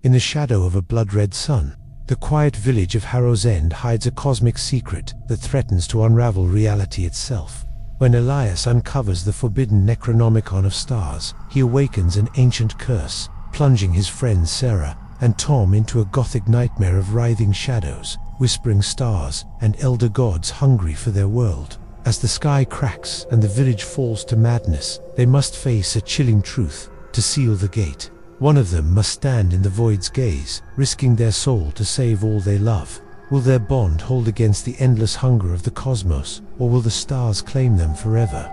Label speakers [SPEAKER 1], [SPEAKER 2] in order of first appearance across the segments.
[SPEAKER 1] In the shadow of a blood-red sun, the quiet village of Harrow's End hides a cosmic secret that threatens to unravel reality itself. When Elias uncovers the forbidden Necronomicon of Stars, he awakens an ancient curse, plunging his friends Sarah and Tom into a Gothic nightmare of writhing shadows, whispering stars, and elder gods hungry for their world. As the sky cracks and the village falls to madness, they must face a chilling truth. To seal the gate, one of them must stand in the void's gaze, risking their soul to save all they love. Will their bond hold against the endless hunger of the cosmos, or will the stars claim them forever?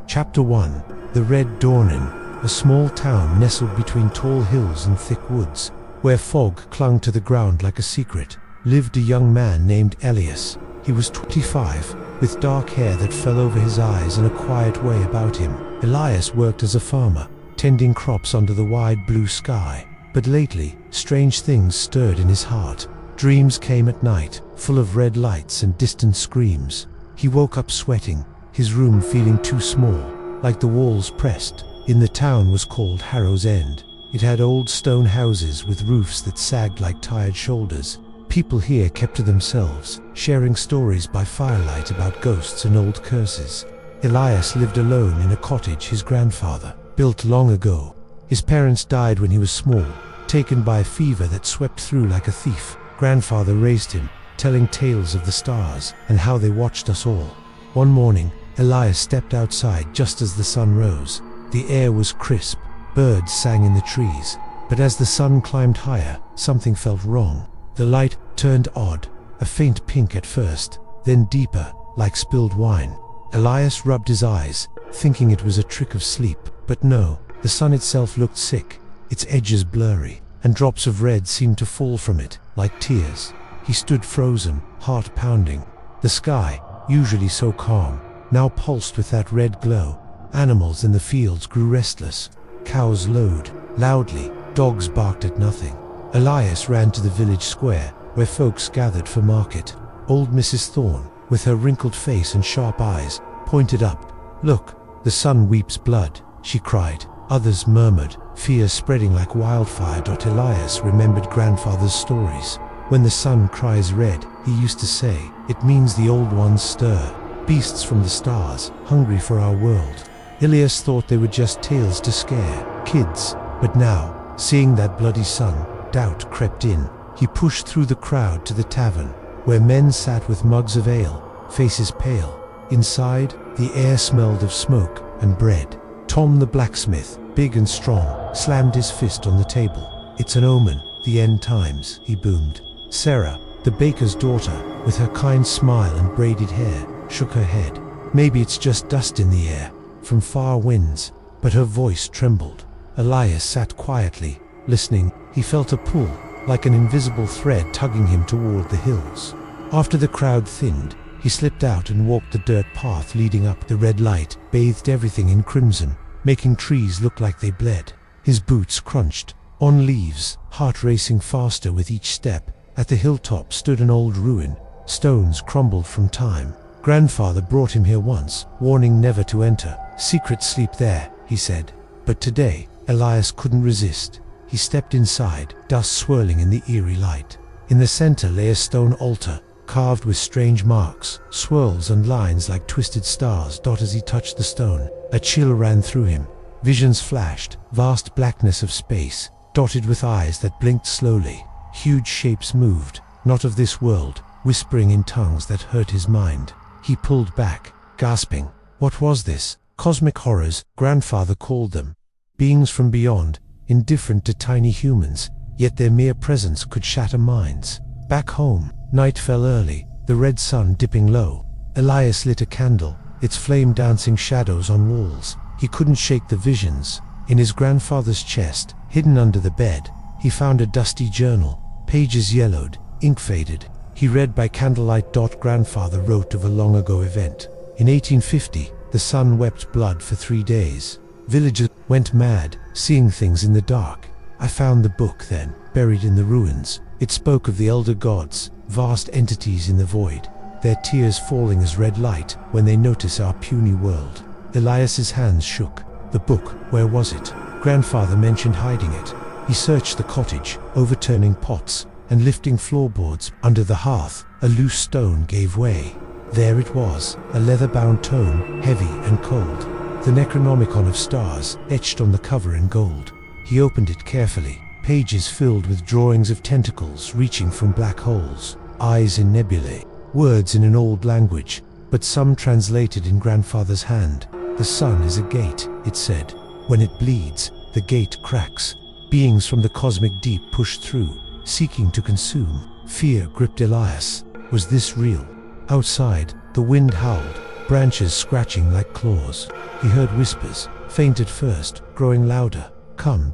[SPEAKER 1] Chapter 1. The Red Dawning. A small town nestled between tall hills and thick woods, where fog clung to the ground like a secret, lived a young man named Elias. He was 25, with dark hair that fell over his eyes and a quiet way about him. Elias worked as a farmer, tending crops under the wide blue sky. But lately, strange things stirred in his heart. Dreams came at night, full of red lights and distant screams. He woke up sweating, his room feeling too small, like the walls pressed. In the town was called Harrow's End. It had old stone houses with roofs that sagged like tired shoulders. People here kept to themselves, sharing stories by firelight about ghosts and old curses. Elias lived alone in a cottage his grandfather built long ago. His parents died when he was small, taken by a fever that swept through like a thief. Grandfather raised him, telling tales of the stars and how they watched us all. One morning, Elias stepped outside just as the sun rose. The air was crisp, birds sang in the trees, but as the sun climbed higher, something felt wrong. The light turned odd, a faint pink at first, then deeper, like spilled wine. Elias rubbed his eyes, thinking it was a trick of sleep, but no, the sun itself looked sick, its edges blurry, and drops of red seemed to fall from it, like tears. He stood frozen, heart pounding. The sky, usually so calm, now pulsed with that red glow. Animals in the fields grew restless. Cows lowed loudly, dogs barked at nothing. Elias ran to the village square, where folks gathered for market. Old Mrs. Thorne, with her wrinkled face and sharp eyes, pointed up. "Look, the sun weeps blood," she cried. Others murmured, fear spreading like wildfire. Elias remembered grandfather's stories. When the sun cries red, he used to say, it means the old ones stir, beasts from the stars, hungry for our world. Elias thought they were just tales to scare kids, but now, seeing that bloody sun, doubt crept in. He pushed through the crowd to the tavern, where men sat with mugs of ale, faces pale. Inside, the air smelled of smoke and bread. Tom the blacksmith, big and strong, slammed his fist on the table. "It's an omen, the end times," he boomed. Sarah, the baker's daughter, with her kind smile and braided hair, shook her head. "Maybe it's just dust in the air, from far winds," but her voice trembled. Elias sat quietly, listening. He felt a pull, like an invisible thread tugging him toward the hills. After the crowd thinned, he slipped out and walked the dirt path leading up. The red light bathed everything in crimson, making trees look like they bled. His boots crunched on leaves, heart racing faster with each step. At the hilltop stood an old ruin, stones crumbled from time. Grandfather brought him here once, warning never to enter. "Secret sleep there," he said. But today, Elias couldn't resist. He stepped inside, dust swirling in the eerie light. In the center lay a stone altar, carved with strange marks, swirls and lines like twisted stars. As he touched the stone, a chill ran through him. Visions flashed, vast blackness of space, dotted with eyes that blinked slowly. Huge shapes moved, not of this world, whispering in tongues that hurt his mind. He pulled back, gasping. What was this? Cosmic horrors, grandfather called them. Beings from beyond, indifferent to tiny humans, yet their mere presence could shatter minds. Back home, night fell early, the red sun dipping low. Elias lit a candle, its flame dancing shadows on walls. He couldn't shake the visions. In his grandfather's chest, hidden under the bed, he found a dusty journal, pages yellowed, ink faded. He read by candlelight. Grandfather wrote of a long ago event. In 1850, the sun wept blood for 3 days. Villagers went mad, seeing things in the dark. I found the book then, buried in the ruins. It spoke of the elder gods, vast entities in the void, their tears falling as red light when they notice our puny world. Elias's hands shook. The book, where was it? Grandfather mentioned hiding it. He searched the cottage, overturning pots and lifting floorboards. Under the hearth, a loose stone gave way. There it was, a leather-bound tome, heavy and cold. The Necronomicon of Stars, etched on the cover in gold. He opened it carefully, pages filled with drawings of tentacles reaching from black holes, eyes in nebulae, words in an old language, but some translated in grandfather's hand. The sun is a gate, it said. When it bleeds, the gate cracks. Beings from the cosmic deep push through, seeking to consume. Fear gripped Elias. Was this real? Outside, the wind howled, branches scratching like claws. He heard whispers, faint at first, growing louder. Come,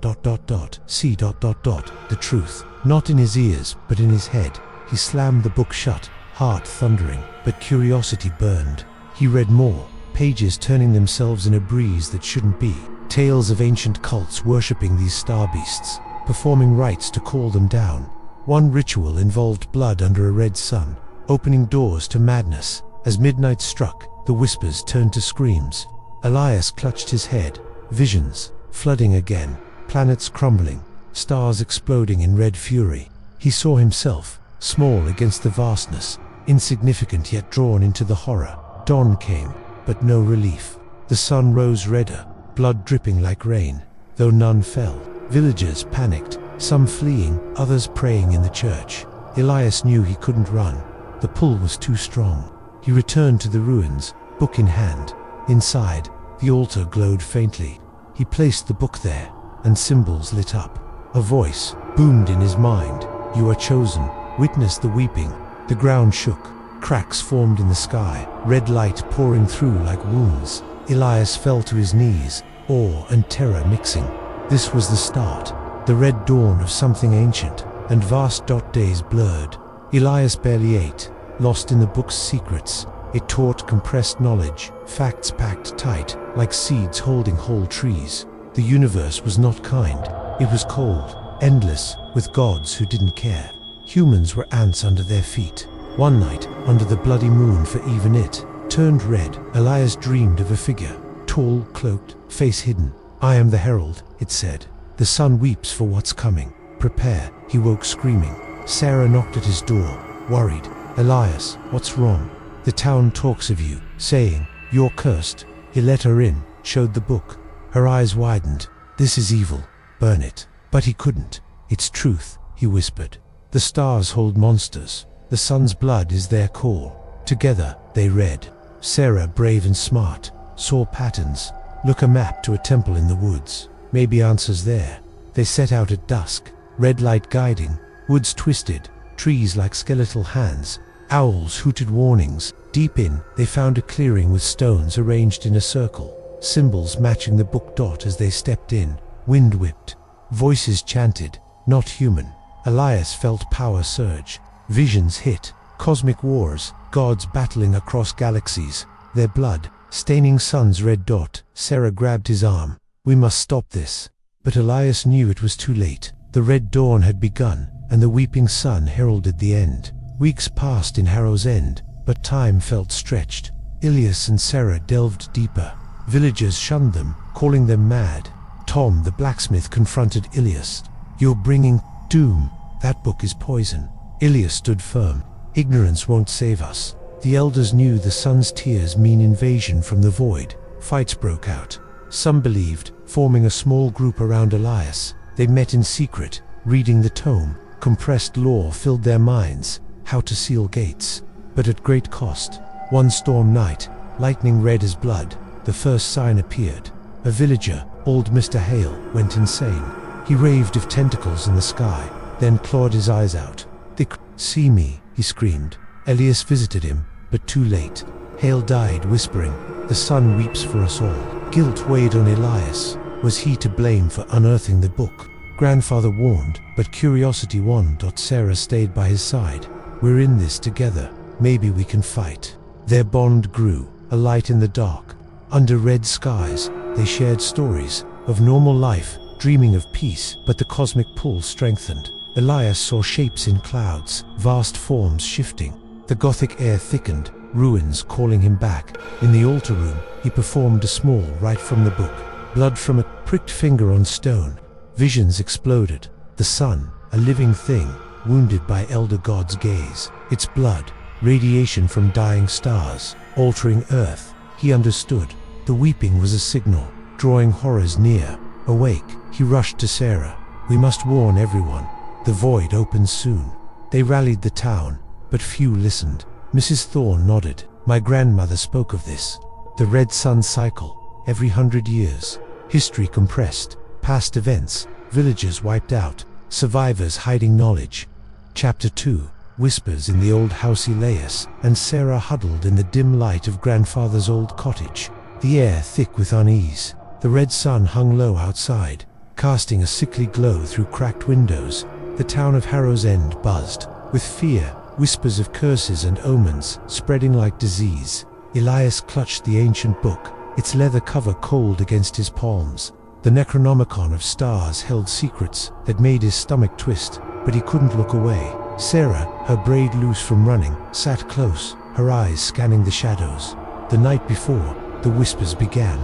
[SPEAKER 1] see, the truth. Not in his ears, but in his head. He slammed the book shut, heart thundering, but curiosity burned. He read more, pages turning themselves in a breeze that shouldn't be. Tales of ancient cults worshipping these star beasts, performing rites to call them down. One ritual involved blood under a red sun, opening doors to madness. As midnight struck, the whispers turned to screams. Elias clutched his head. Visions, flooding again, planets crumbling, stars exploding in red fury. He saw himself, small against the vastness, insignificant yet drawn into the horror. Dawn came, but no relief. The sun rose redder, blood dripping like rain, though none fell. Villagers panicked, some fleeing, others praying in the church. Elias knew he couldn't run. The pull was too strong. He returned to the ruins, book in hand. Inside, the altar glowed faintly. He placed the book there, and symbols lit up. A voice boomed in his mind. You are chosen. Witness the weeping. The ground shook. Cracks formed in the sky, red light pouring through like wounds. Elias fell to his knees, awe and terror mixing. This was the start, the red dawn of something ancient, and vast. Days blurred. Elias barely ate, lost in the book's secrets. It taught compressed knowledge, facts packed tight, like seeds holding whole trees. The universe was not kind. It was cold, endless, with gods who didn't care. Humans were ants under their feet. One night, under the bloody moon, for even it turned red, Elias dreamed of a figure, tall, cloaked, face hidden. I am the herald, it said. The sun weeps for what's coming. Prepare. He woke screaming. Sarah knocked at his door, worried. Elias, what's wrong? The town talks of you, saying, you're cursed. He let her in, showed the book. Her eyes widened. This is evil. Burn it. But he couldn't. It's truth, he whispered. The stars hold monsters. The sun's blood is their call. Together, they read. Sarah, brave and smart, saw patterns. Look, a map to a temple in the woods. Maybe answers there. They set out at dusk, red light guiding, woods twisted, trees like skeletal hands. Owls hooted warnings. Deep in, they found a clearing with stones arranged in a circle, symbols matching the book. As they stepped in, wind whipped. Voices chanted, not human. Elias felt power surge. Visions hit. Cosmic wars, gods battling across galaxies. Their blood, staining sun's red dot. Sarah grabbed his arm. We must stop this. But Elias knew it was too late. The red dawn had begun, and the weeping sun heralded the end. Weeks passed in Harrow's End, but time felt stretched. Elias and Sarah delved deeper. Villagers shunned them, calling them mad. Tom, the blacksmith, confronted Elias. You're bringing doom. That book is poison. Elias stood firm. Ignorance won't save us. The elders knew the sun's tears mean invasion from the void. Fights broke out. Some believed, forming a small group around Elias. They met in secret, reading the tome. Compressed lore filled their minds. How to seal gates. But at great cost. One storm night, lightning red as blood, the first sign appeared. A villager, old Mr. Hale, went insane. He raved of tentacles in the sky, then clawed his eyes out. They see me, he screamed. Elias visited him, but too late. Hale died, whispering, the sun weeps for us all. Guilt weighed on Elias. Was he to blame for unearthing the book? Grandfather warned, but curiosity won. Sarah stayed by his side. We're in this together. Maybe we can fight. Their bond grew, a light in the dark. Under red skies, they shared stories of normal life, dreaming of peace, but the cosmic pull strengthened. Elias saw shapes in clouds, vast forms shifting. The Gothic air thickened, ruins calling him back. In the altar room, he performed a small rite from the book. blood from a pricked finger on stone. Visions exploded. The sun, a living thing, wounded by elder god's gaze. Its blood, radiation from dying stars, altering earth. He understood. The weeping was a signal, drawing horrors near. Awake, he rushed to Sarah. We must warn everyone. The void opens soon. They rallied the town, but few listened. Mrs. Thorne nodded. My grandmother spoke of this. The red sun cycle, every 100 years. History compressed, past events, villages wiped out, survivors hiding knowledge. Chapter 2. Whispers in the old house. Elias and Sarah huddled in the dim light of grandfather's old cottage, the air thick with unease. The red sun hung low outside, casting a sickly glow through cracked windows. The town of Harrow's End buzzed with fear, whispers of curses and omens spreading like disease. Elias clutched the ancient book, its leather cover cold against his palms. The Necronomicon of Stars held secrets that made his stomach twist, but he couldn't look away. Sarah, her braid loose from running, sat close, her eyes scanning the shadows. The night before, the whispers began.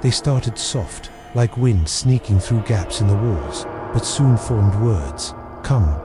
[SPEAKER 1] They started soft, like wind sneaking through gaps in the walls, but soon formed words. Come, ...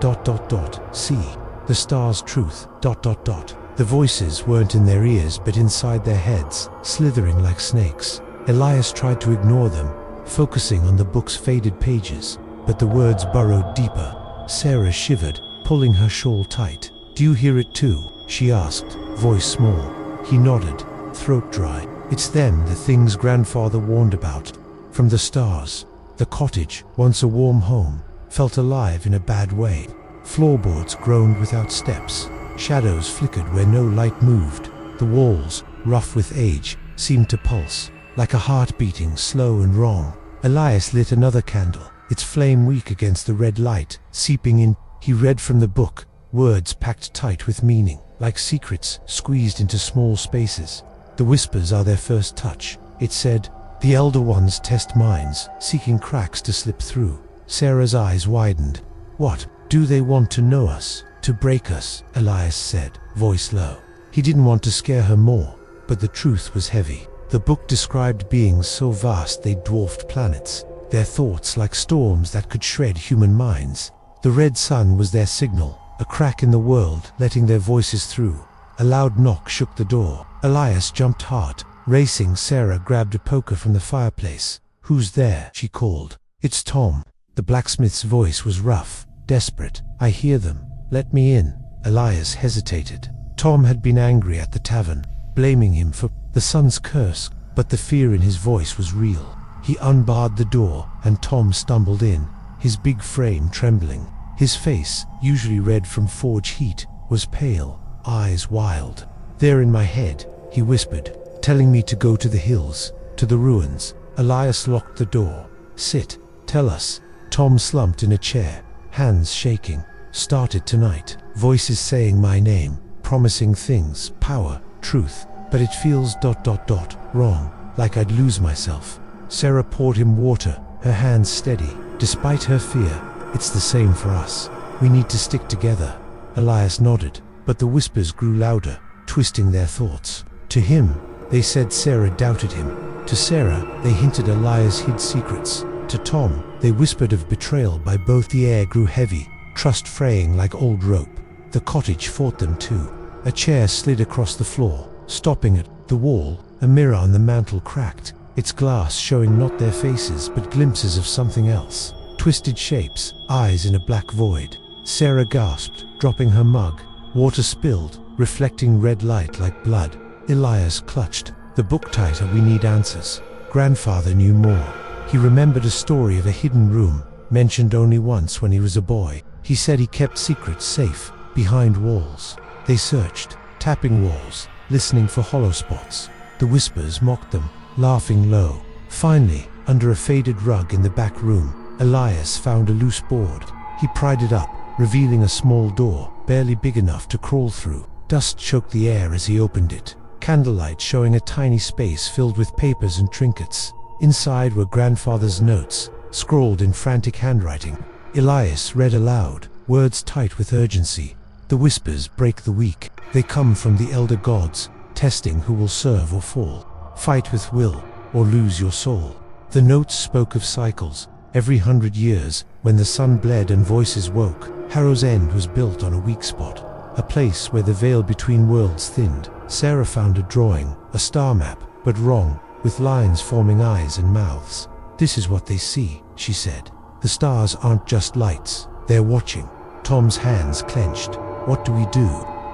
[SPEAKER 1] see. The stars' truth, ... The voices weren't in their ears but inside their heads, slithering like snakes. Elias tried to ignore them, focusing on the book's faded pages, but the words burrowed deeper. Sarah shivered, pulling her shawl tight. Do you hear it too? She asked, voice small. He nodded, throat dry. It's them, the things grandfather warned about. From the stars. The cottage, once a warm home, felt alive in a bad way. Floorboards groaned without steps. Shadows flickered where no light moved. The walls, rough with age, seemed to pulse, like a heart beating slow and wrong. Elias lit another candle, its flame weak against the red light, seeping in. He read from the book, words packed tight with meaning, like secrets squeezed into small spaces. The whispers are their first touch, it said. The elder ones test minds, seeking cracks to slip through. Sarah's eyes widened. What, do they want to know us, to break us? Elias said, voice low. He didn't want to scare her more, but the truth was heavy. The book described beings so vast they dwarfed planets, their thoughts like storms that could shred human minds. The red sun was their signal, a crack in the world letting their voices through. A loud knock shook the door. Elias jumped hard. Racing, Sarah grabbed a poker from the fireplace. Who's there? She called. It's Tom. The blacksmith's voice was rough, desperate. I hear them. Let me in. Elias hesitated. Tom had been angry at the tavern, blaming him for the son's curse, but the fear in his voice was real. He unbarred the door, and Tom stumbled in, his big frame trembling. His face, usually red from forge heat, was pale, eyes wild. There in my head, he whispered, telling me to go to the hills, to the ruins. Elias locked the door. Sit, tell us. Tom slumped in a chair, hands shaking. Started tonight. Voices saying my name, promising things, power, truth. But it feels ... wrong, like I'd lose myself. Sarah poured him water, her hands steady. Despite her fear, it's the same for us. We need to stick together. Elias nodded, but the whispers grew louder, twisting their thoughts. To him, they said Sarah doubted him. To Sarah, they hinted Elias hid secrets. To Tom, they whispered of betrayal by both. The air grew heavy, trust fraying like old rope. The cottage fought them too. A chair slid across the floor, stopping at the wall. A mirror on the mantel cracked, its glass showing not their faces but glimpses of something else. Twisted shapes, eyes in a black void. Sarah gasped, dropping her mug. Water spilled, reflecting red light like blood. Elias clutched the book tighter. We need answers. Grandfather knew more. He remembered a story of a hidden room, mentioned only once when he was a boy. He said he kept secrets safe, behind walls. They searched, tapping walls, listening for hollow spots. The whispers mocked them, laughing low. Finally, under a faded rug in the back room, Elias found a loose board. He pried it up, revealing a small door, barely big enough to crawl through. Dust choked the air as he opened it, candlelight showing a tiny space filled with papers and trinkets. Inside were grandfather's notes, scrawled in frantic handwriting. Elias read aloud, words tight with urgency. The whispers break the weak. They come from the elder gods, testing who will serve or fall. Fight with will, or lose your soul. The notes spoke of cycles. Every 100 years, when the sun bled and voices woke, Harrow's End was built on a weak spot, a place where the veil between worlds thinned. Sarah found a drawing, a star map, but wrong, with lines forming eyes and mouths. "This is what they see," she said. "The stars aren't just lights, they're watching." Tom's hands clenched. "What do we do?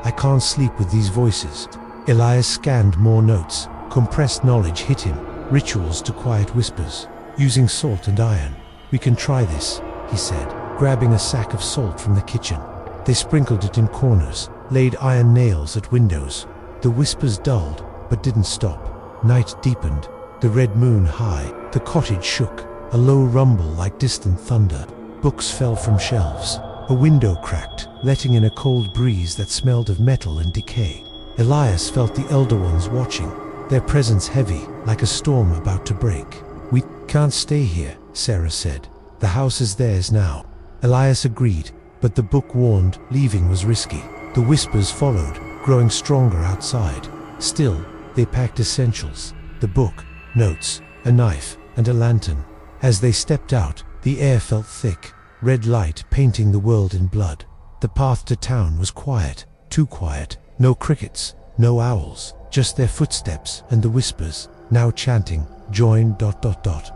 [SPEAKER 1] I can't sleep with these voices." Elias scanned more notes. Compressed knowledge hit him, rituals to quiet whispers, using salt and iron. "We can try this," he said, grabbing a sack of salt from the kitchen. They sprinkled it in corners, laid iron nails at windows. The whispers dulled, but didn't stop. Night deepened, the red moon high. The cottage shook, a low rumble like distant thunder. Books fell from shelves. A window cracked, letting in a cold breeze that smelled of metal and decay. Elias felt the elder ones watching, their presence heavy, like a storm about to break. "We can't stay here," Sarah said. "The house is theirs now." Elias agreed, but the book warned leaving was risky. The whispers followed, growing stronger outside. Still, they packed essentials: the book, notes, a knife, and a lantern. As they stepped out, the air felt thick, red light painting the world in blood. The path to town was quiet, too quiet. No crickets, no owls, just their footsteps and the whispers, now chanting, "Join ...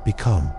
[SPEAKER 1] become ...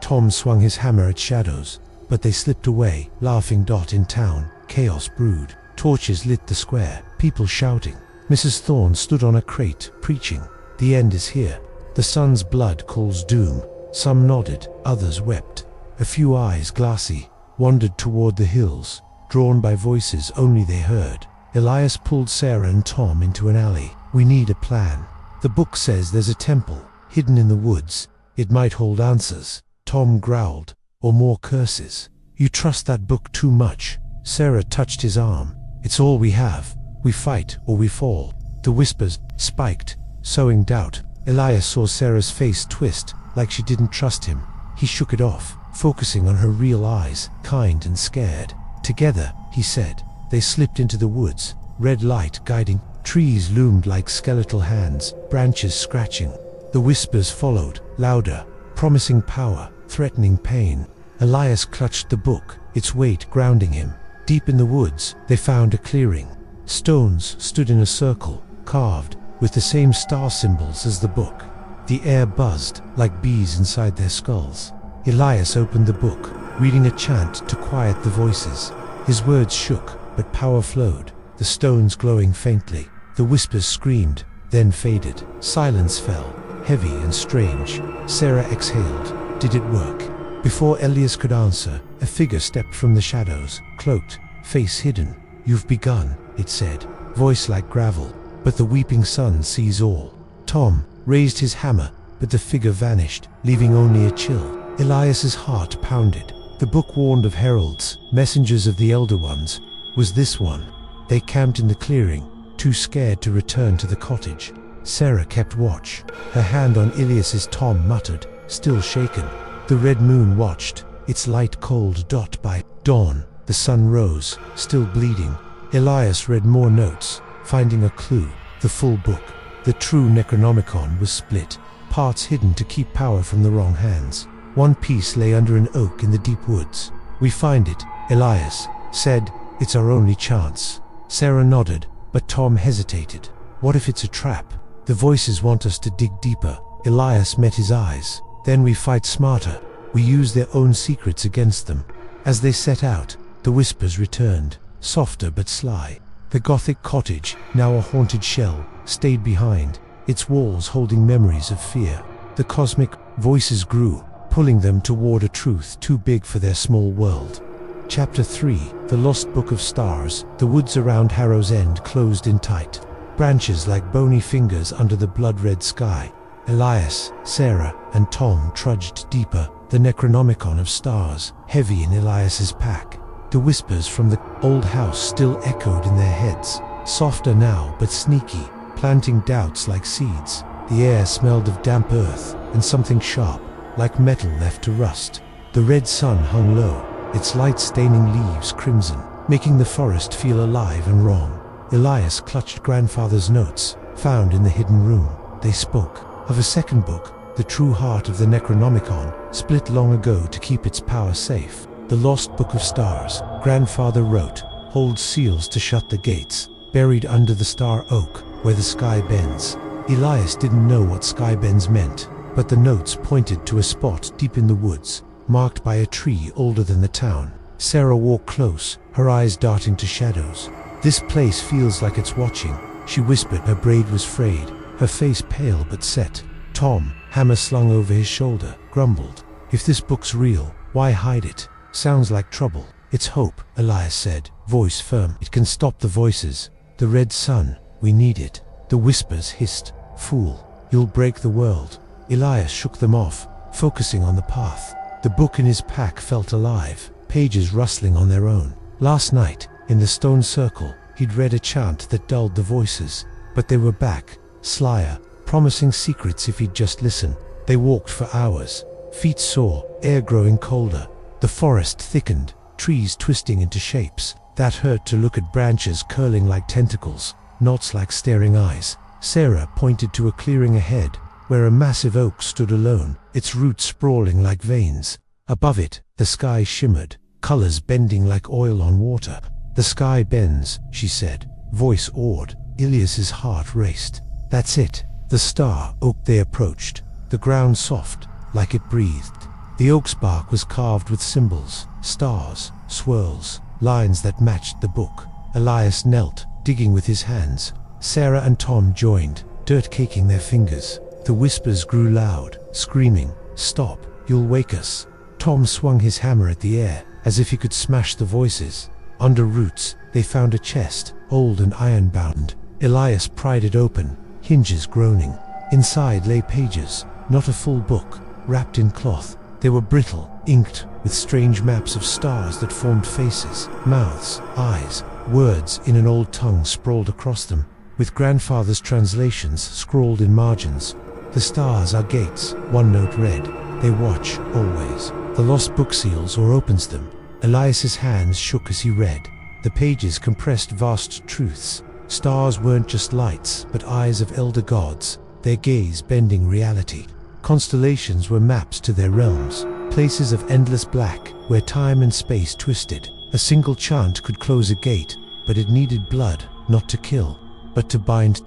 [SPEAKER 1] Tom swung his hammer at shadows, but they slipped away, laughing. In town, chaos brewed. Torches lit the square, people shouting. Mrs. Thorne stood on a crate, preaching. "The end is here. The sun's blood calls doom." Some nodded, others wept. A few eyes, glassy, wandered toward the hills, drawn by voices only they heard. Elias pulled Sarah and Tom into an alley. "We need a plan. The book says there's a temple, hidden in the woods. It might hold answers." Tom growled. "Or more curses." "You trust that book too much." Sarah touched his arm. "It's all we have. We fight or we fall." The whispers spiked, sowing doubt. Elias saw Sarah's face twist, like she didn't trust him. He shook it off, focusing on her real eyes, kind and scared. "Together," he said. They slipped into the woods, red light guiding. Trees loomed like skeletal hands, branches scratching. The whispers followed, louder, promising power, threatening pain. Elias clutched the book, its weight grounding him. Deep in the woods, they found a clearing. Stones stood in a circle, carved, with the same star symbols as the book. The air buzzed, like bees inside their skulls. Elias opened the book, reading a chant to quiet the voices. His words shook, but power flowed, the stones glowing faintly. The whispers screamed, then faded. Silence fell, heavy and strange. Sarah exhaled. Did it work? Before Elias could answer, a figure stepped from the shadows, cloaked, face hidden. "You've begun," it said, voice like gravel, "but the weeping sun sees all." Tom raised his hammer, but the figure vanished, leaving only a chill. Elias's heart pounded. The book warned of heralds, messengers of the Elder Ones. Was this one? They camped in the clearing, too scared to return to the cottage. Sarah kept watch. Her hand on Elias's. Tom muttered, still shaken. The red moon watched, its light cold. By dawn, the sun rose, still bleeding. Elias read more notes, finding a clue. The full book, the true Necronomicon, was split, parts hidden to keep power from the wrong hands. One piece lay under an oak in the deep woods. "We find it," Elias said. "It's our only chance." Sarah nodded, but Tom hesitated. "What if it's a trap? The voices want us to dig deeper." Elias met his eyes. "Then we fight smarter. We use their own secrets against them." As they set out, the whispers returned, softer but sly. The Gothic cottage, now a haunted shell, stayed behind, its walls holding memories of fear. The cosmic voices grew, pulling them toward a truth too big for their small world. Chapter 3, The Lost Book of Stars. The woods around Harrow's End closed in tight, branches like bony fingers under the blood-red sky. Elias, Sarah, and Tom trudged deeper, the Necronomicon of Stars heavy in Elias's pack. The whispers from the old house still echoed in their heads, softer now but sneaky, planting doubts like seeds. The air smelled of damp earth and something sharp, like metal left to rust. The red sun hung low, its light staining leaves crimson, making the forest feel alive and wrong. Elias clutched grandfather's notes, found in the hidden room. They spoke of a second book, the true heart of the Necronomicon, split long ago to keep its power safe. The lost Book of Stars, grandfather wrote, holds seals to shut the gates, buried under the star oak, where the sky bends. Elias didn't know what sky bends meant, but the notes pointed to a spot deep in the woods, marked by a tree older than the town. Sarah walked close, her eyes darting to shadows. "This place feels like it's watching," she whispered. Her braid was frayed, her face pale but set. Tom, hammer slung over his shoulder, grumbled, "If this book's real, why hide it? Sounds like trouble." "It's hope," Elias said, voice firm. "It can stop the voices. The red sun, we need it." The whispers hissed, "Fool, you'll break the world." Elias shook them off, focusing on the path. The book in his pack felt alive, pages rustling on their own. Last night, in the stone circle, he'd read a chant that dulled the voices, but they were back, slyer, promising secrets if he'd just listen. They walked for hours, feet sore, air growing colder. The forest thickened, trees twisting into shapes that hurt to look at, branches curling like tentacles, knots like staring eyes. Sarah pointed to a clearing ahead, where a massive oak stood alone, its roots sprawling like veins. Above it, the sky shimmered, colors bending like oil on water. "The sky bends," she said, voice awed. Elias's heart raced. "That's it, the star oak." They approached, the ground soft, like it breathed. The oak's bark was carved with symbols, stars, swirls, lines that matched the book. Elias knelt, digging with his hands. Sarah and Tom joined, dirt caking their fingers. The whispers grew loud, screaming, "Stop, you'll wake us." Tom swung his hammer at the air, as if he could smash the voices. Under roots, they found a chest, old and iron-bound. Elias pried it open, hinges groaning. Inside lay pages, not a full book, wrapped in cloth. They were brittle, inked, with strange maps of stars that formed faces, mouths, eyes. Words in an old tongue sprawled across them, with grandfather's translations scrawled in margins. "The stars are gates," one note read. "They watch, always." The lost book seals or opens them. Elias's hands shook as he read. The pages compressed vast truths. Stars weren't just lights, but eyes of elder gods, their gaze bending reality. Constellations were maps to their realms, places of endless black, where time and space twisted. A single chant could close a gate, but it needed blood, not to kill, but to bind.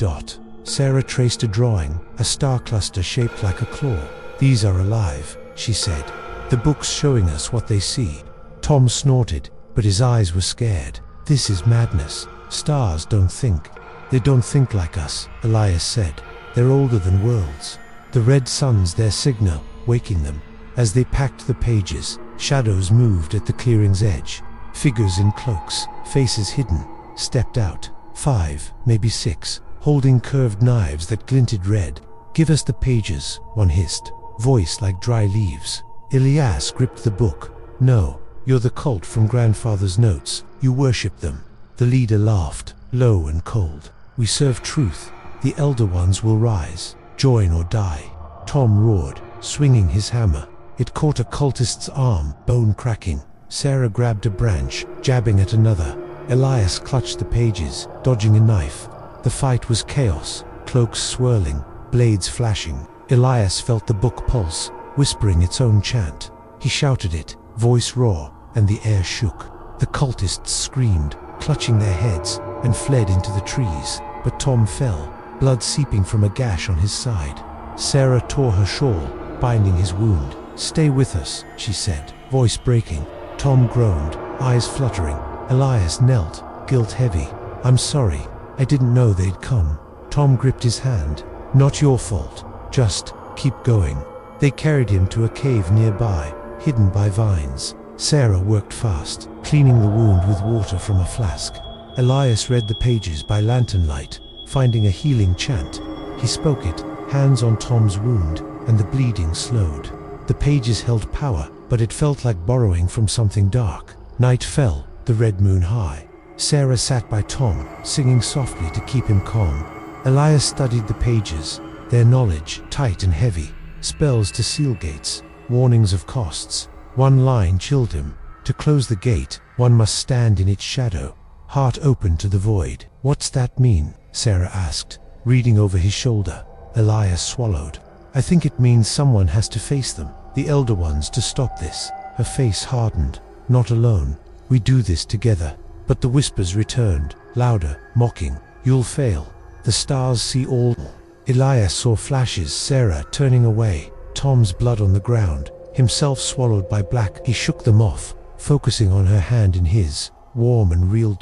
[SPEAKER 1] Sarah traced a drawing, a star cluster shaped like a claw. "These are alive," she said. "The book's showing us what they see." Tom snorted, but his eyes were scared. "This is madness. Stars don't think. They don't think like us," Elias said. "They're older than worlds. The red sun's their signal, waking them." As they packed the pages, shadows moved at the clearing's edge. Figures in cloaks, faces hidden, stepped out. 5, maybe 6, holding curved knives that glinted red. "Give us the pages," one hissed, voice like dry leaves. Elias gripped the book. "No, you're the cult from grandfather's notes. You worship them." The leader laughed, low and cold. "We serve truth. The elder ones will rise. Join or die." Tom roared, swinging his hammer. It caught a cultist's arm, bone cracking. Sarah grabbed a branch, jabbing at another. Elias clutched the pages, dodging a knife. The fight was chaos, cloaks swirling, blades flashing. Elias felt the book pulse, whispering its own chant. He shouted it, voice raw, and the air shook. The cultists screamed, clutching their heads, and fled into the trees. But Tom fell, blood seeping from a gash on his side. Sarah tore her shawl, binding his wound. "Stay with us," she said, voice breaking. Tom groaned, eyes fluttering. Elias knelt, guilt heavy. "I'm sorry. I didn't know they'd come." Tom gripped his hand. "Not your fault. Just keep going." They carried him to a cave nearby, hidden by vines. Sarah worked fast, cleaning the wound with water from a flask. Elias read the pages by lantern light, finding a healing chant. He spoke it, hands on Tom's wound, and the bleeding slowed. The pages held power, but it felt like borrowing from something dark. Night fell, the red moon high. Sarah sat by Tom, singing softly to keep him calm. Elias studied the pages, their knowledge tight and heavy. Spells to seal gates, warnings of costs. One line chilled him. To close the gate, one must stand in its shadow, heart open to the void. "What's that mean?" Sarah asked, reading over his shoulder. Elias swallowed. I think it means someone has to face them, the elder ones, to stop this. Her face hardened. Not alone. We do this together. But the whispers returned, louder, mocking. You'll fail. The stars see all. Elias saw flashes, Sarah turning away, Tom's blood on the ground, himself swallowed by black. He shook them off, focusing on her hand in his, warm and real.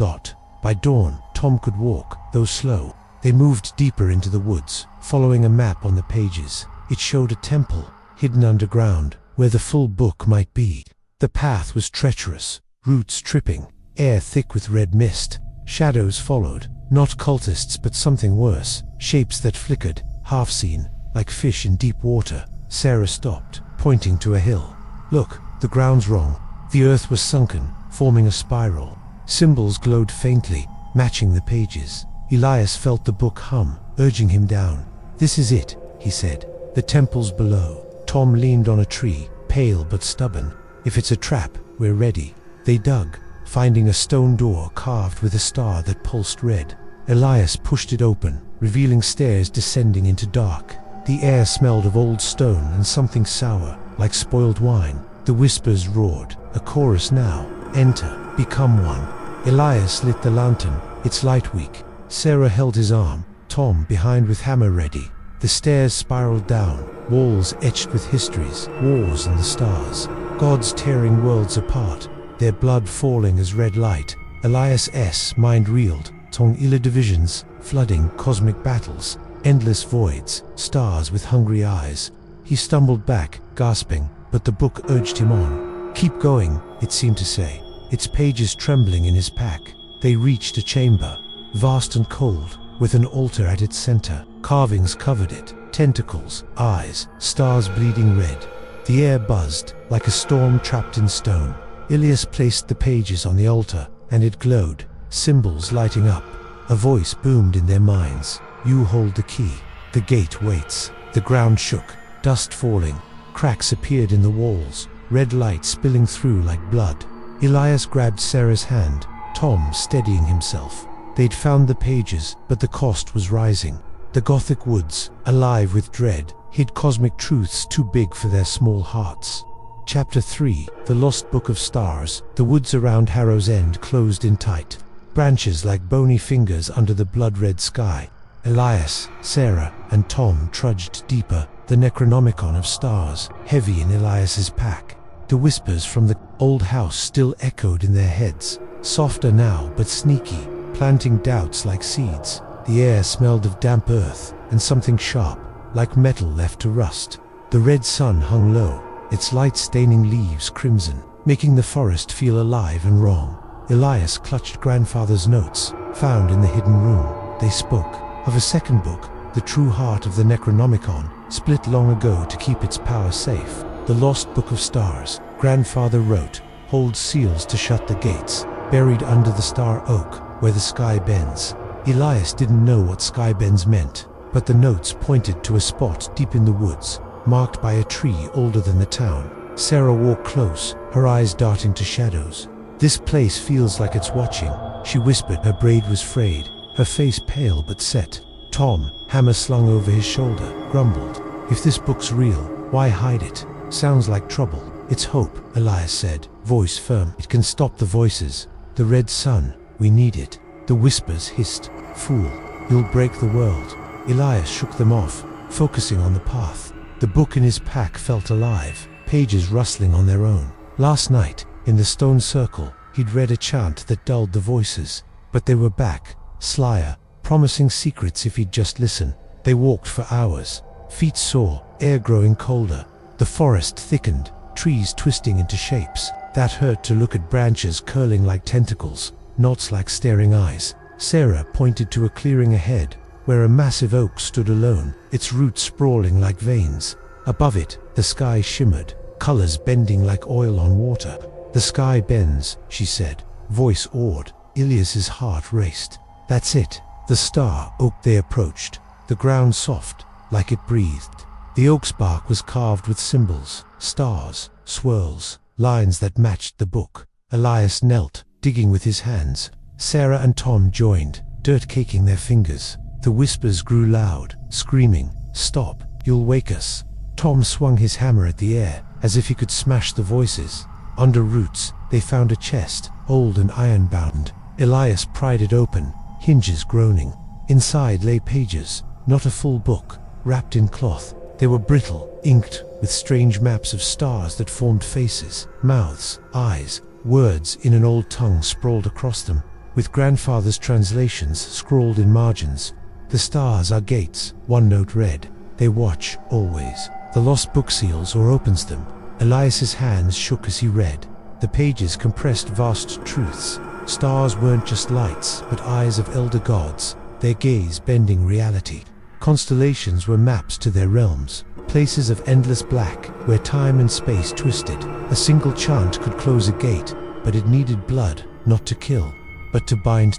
[SPEAKER 1] By dawn, Tom could walk, though slow. They moved deeper into the woods, following a map on the pages. It showed a temple, hidden underground, where the full book might be. The path was treacherous, roots tripping, air thick with red mist. Shadows followed, not cultists but something worse, shapes that flickered, half-seen, like fish in deep water. Sarah stopped, pointing to a hill. Look, the ground's wrong. The earth was sunken, forming a spiral. Symbols glowed faintly, matching the pages. Elias felt the book hum, urging him down. This is it, he said. The temple's below. Tom leaned on a tree, pale but stubborn. If it's a trap, we're ready. They dug, finding a stone door carved with a star that pulsed red. Elias pushed it open, revealing stairs descending into dark. The air smelled of old stone and something sour, like spoiled wine. The whispers roared, a chorus now. Enter, become one. Elias lit the lantern, its light weak. Sarah held his arm, Tom behind with hammer ready. The stairs spiraled down, walls etched with histories, wars and the stars. Gods tearing worlds apart, their blood falling as red light. Elias' mind reeled, Tong Ila divisions, flooding, cosmic battles, endless voids, stars with hungry eyes. He stumbled back, gasping, but the book urged him on. Keep going, it seemed to say, its pages trembling in his pack. They reached a chamber, vast and cold, with an altar at its center. Carvings covered it, tentacles, eyes, stars bleeding red. The air buzzed, like a storm trapped in stone. Elias placed the pages on the altar, and it glowed, symbols lighting up. A voice boomed in their minds. You hold the key. The gate waits. The ground shook, dust falling. Cracks appeared in the walls, red light spilling through like blood. Elias grabbed Sarah's hand, Tom steadying himself. They'd found the pages, but the cost was rising. The Gothic woods, alive with dread, hid cosmic truths too big for their small hearts. Chapter 3, The Lost Book of Stars. The woods around Harrow's End closed in tight, branches like bony fingers under the blood-red sky. Elias, Sarah, and Tom trudged deeper, the Necronomicon of Stars, heavy in Elias's pack. The whispers from the old house still echoed in their heads, softer now but sneaky, planting doubts like seeds. The air smelled of damp earth, and something sharp, like metal left to rust. The red sun hung low, its light staining leaves crimson, making the forest feel alive and wrong. Elias clutched grandfather's notes, found in the hidden room. They spoke of a second book, the true heart of the Necronomicon, split long ago to keep its power safe. The Lost Book of Stars, grandfather wrote, holds seals to shut the gates, buried under the star oak, where the sky bends. Elias didn't know what sky bends meant, but the notes pointed to a spot deep in the woods, marked by a tree older than the town. Sarah walked close, her eyes darting to shadows. This place feels like it's watching, she whispered. Her braid was frayed, her face pale but set. Tom, hammer slung over his shoulder, grumbled. If this book's real, why hide it? Sounds like trouble. It's hope, Elias said, voice firm. It can stop the voices. The red sun, we need it. The whispers hissed. Fool, you'll break the world. Elias shook them off, focusing on the path. The book in his pack felt alive, pages rustling on their own. Last night, in the stone circle, he'd read a chant that dulled the voices, but they were back, slyer, promising secrets if he'd just listen. They walked for hours, feet sore, air growing colder. The forest thickened, trees twisting into shapes that hurt to look at, branches curling like tentacles, knots like staring eyes. Sarah pointed to a clearing ahead, where a massive oak stood alone, its roots sprawling like veins. Above it, the sky shimmered, colors bending like oil on water. The sky bends, she said, voice awed. Elias's heart raced. That's it, the star oak. They approached, the ground soft, like it breathed. The oak's bark was carved with symbols, stars, swirls, lines that matched the book. Elias knelt, digging with his hands. Sarah and Tom joined, dirt caking their fingers. The whispers grew loud, screaming, "Stop, you'll wake us." Tom swung his hammer at the air, as if he could smash the voices. Under roots, they found a chest, old and iron-bound. Elias pried it open, hinges groaning. Inside lay pages, not a full book, wrapped in cloth. They were brittle, inked, with strange maps of stars that formed faces, mouths, eyes. Words in an old tongue sprawled across them, with grandfather's translations scrawled in margins. The stars are gates, one note read. They watch, always. The lost book seals or opens them. Elias's hands shook as he read. The pages compressed vast truths. Stars weren't just lights, but eyes of elder gods, their gaze bending reality. Constellations were maps to their realms, places of endless black, where time and space twisted. A single chant could close a gate, but it needed blood, not to kill, but to bind.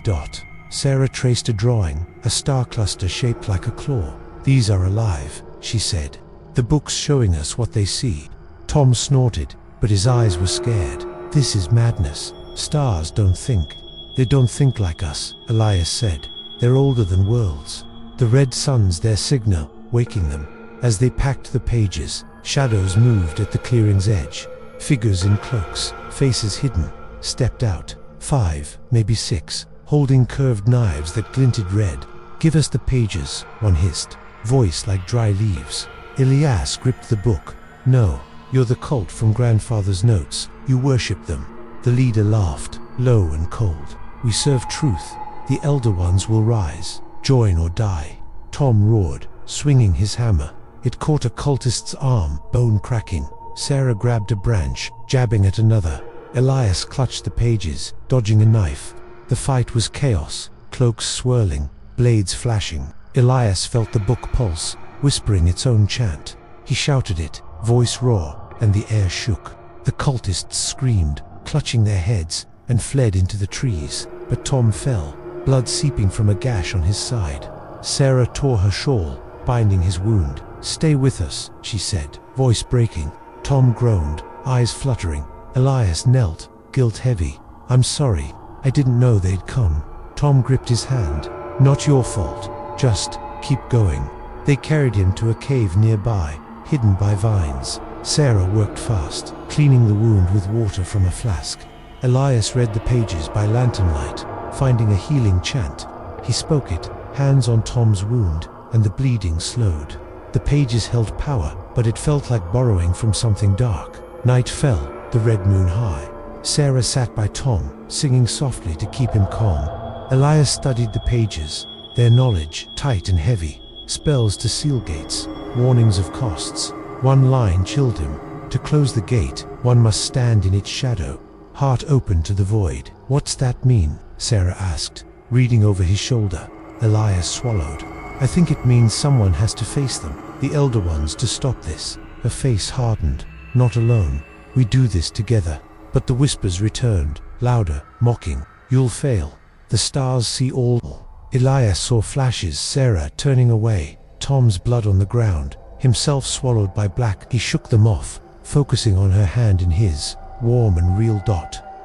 [SPEAKER 1] Sarah traced a drawing, a star cluster shaped like a claw. "These are alive," she said. "The book's showing us what they see." Tom snorted, but his eyes were scared. "This is madness. Stars don't think. They don't think like us," Elias said. "They're older than worlds. The red sun's their signal, waking them." As they packed the pages, shadows moved at the clearing's edge. Figures in cloaks, faces hidden, stepped out. 5, maybe 6, holding curved knives that glinted red. "Give us the pages," one hissed, voice like dry leaves. Elias gripped the book. "No, you're the cult from grandfather's notes. You worship them." The leader laughed, low and cold. "We serve truth. The elder ones will rise. Join or die." Tom roared, swinging his hammer. It caught a cultist's arm, bone cracking. Sarah grabbed a branch, jabbing at another. Elias clutched the pages, dodging a knife. The fight was chaos, cloaks swirling, blades flashing. Elias felt the book pulse, whispering its own chant. He shouted it, voice raw, and the air shook. The cultists screamed, clutching their heads, and fled into the trees. But Tom fell, blood seeping from a gash on his side. Sarah tore her shawl, binding his wound. "Stay with us," she said, voice breaking. Tom groaned, eyes fluttering. Elias knelt, guilt heavy. "I'm sorry. I didn't know they'd come." Tom gripped his hand. "Not your fault. Just keep going." They carried him to a cave nearby, hidden by vines. Sarah worked fast, cleaning the wound with water from a flask. Elias read the pages by lantern light, finding a healing chant. He spoke it, hands on Tom's wound, and the bleeding slowed. The pages held power, but it felt like borrowing from something dark. Night fell, the red moon high. Sarah sat by Tom, singing softly to keep him calm. Elias studied the pages, their knowledge tight and heavy. Spells to seal gates, warnings of costs. One line chilled him. To close the gate, one must stand in its shadow. Heart open to the void. "What's that mean?" Sarah asked, reading over his shoulder. Elias swallowed. "I think it means someone has to face them, the elder ones, to stop this." Her face hardened. "Not alone. We do this together." But the whispers returned, louder, mocking. "You'll fail. The stars see all." Elias saw flashes, Sarah turning away, Tom's blood on the ground, himself swallowed by black. He shook them off, focusing on her hand in his, warm and real.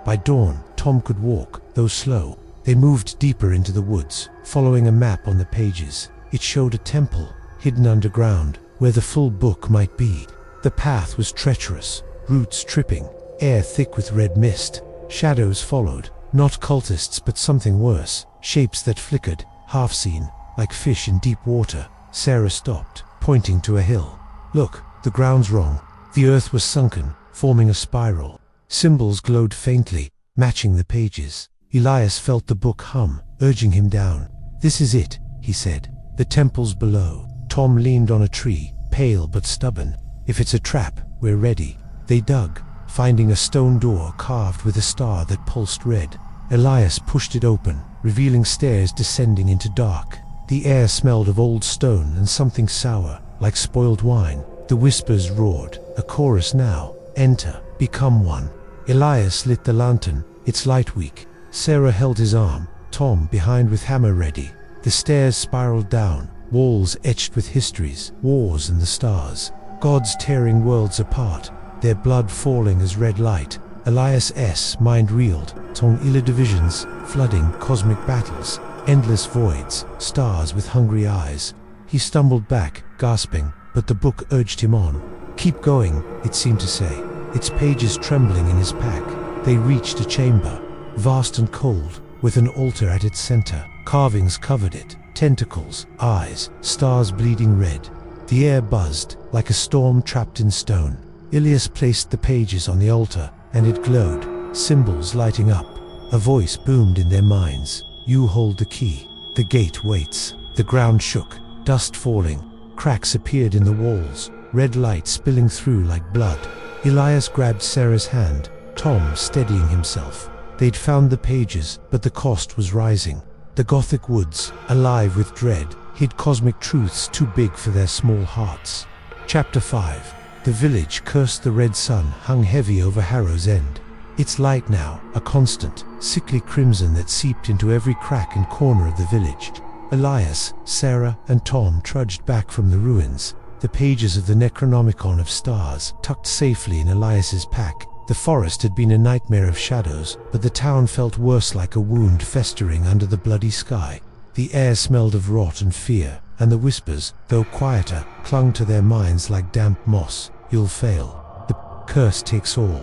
[SPEAKER 1] By dawn, Tom could walk, though slow. They moved deeper into the woods, following a map on the pages. It showed a temple, hidden underground, where the full book might be. The path was treacherous, roots tripping, air thick with red mist. Shadows followed, not cultists but something worse, shapes that flickered, half seen, like fish in deep water. Sarah stopped, pointing to a hill. "Look, the ground's wrong." The earth was sunken, forming a spiral. Symbols glowed faintly, matching the pages. Elias felt the book hum, urging him down. "This is it," he said. "The temple's below." Tom leaned on a tree, pale but stubborn. "If it's a trap, we're ready." They dug, finding a stone door carved with a star that pulsed red. Elias pushed it open, revealing stairs descending into dark. The air smelled of old stone and something sour, like spoiled wine. The whispers roared, a chorus now. "Enter, become one." Elias lit the lantern, its light weak. Sarah held his arm, Tom behind with hammer ready. The stairs spiraled down, walls etched with histories, wars and the stars. Gods tearing worlds apart, their blood falling as red light. Elias' mind reeled, Tong Ila divisions, flooding, cosmic battles, endless voids, stars with hungry eyes. He stumbled back, gasping, but the book urged him on. "Keep going," it seemed to say, its pages trembling in his pack. They reached a chamber, vast and cold, with an altar at its center. Carvings covered it, tentacles, eyes, stars bleeding red. The air buzzed, like a storm trapped in stone. Elias placed the pages on the altar, and it glowed, symbols lighting up. A voice boomed in their minds. "You hold the key. The gate waits." The ground shook, dust falling. Cracks appeared in the walls, red light spilling through like blood. Elias grabbed Sarah's hand, Tom steadying himself. They'd found the pages, but the cost was rising. The Gothic woods, alive with dread, hid cosmic truths too big for their small hearts. Chapter 5. The village cursed. The red sun hung heavy over Harrow's End. Its light now, a constant, sickly crimson that seeped into every crack and corner of the village. Elias, Sarah, and Tom trudged back from the ruins, the pages of the Necronomicon of Stars tucked safely in Elias's pack. The forest had been a nightmare of shadows, but the town felt worse, like a wound festering under the bloody sky. The air smelled of rot and fear, and the whispers, though quieter, clung to their minds like damp moss. "You'll fail. The curse takes all. ...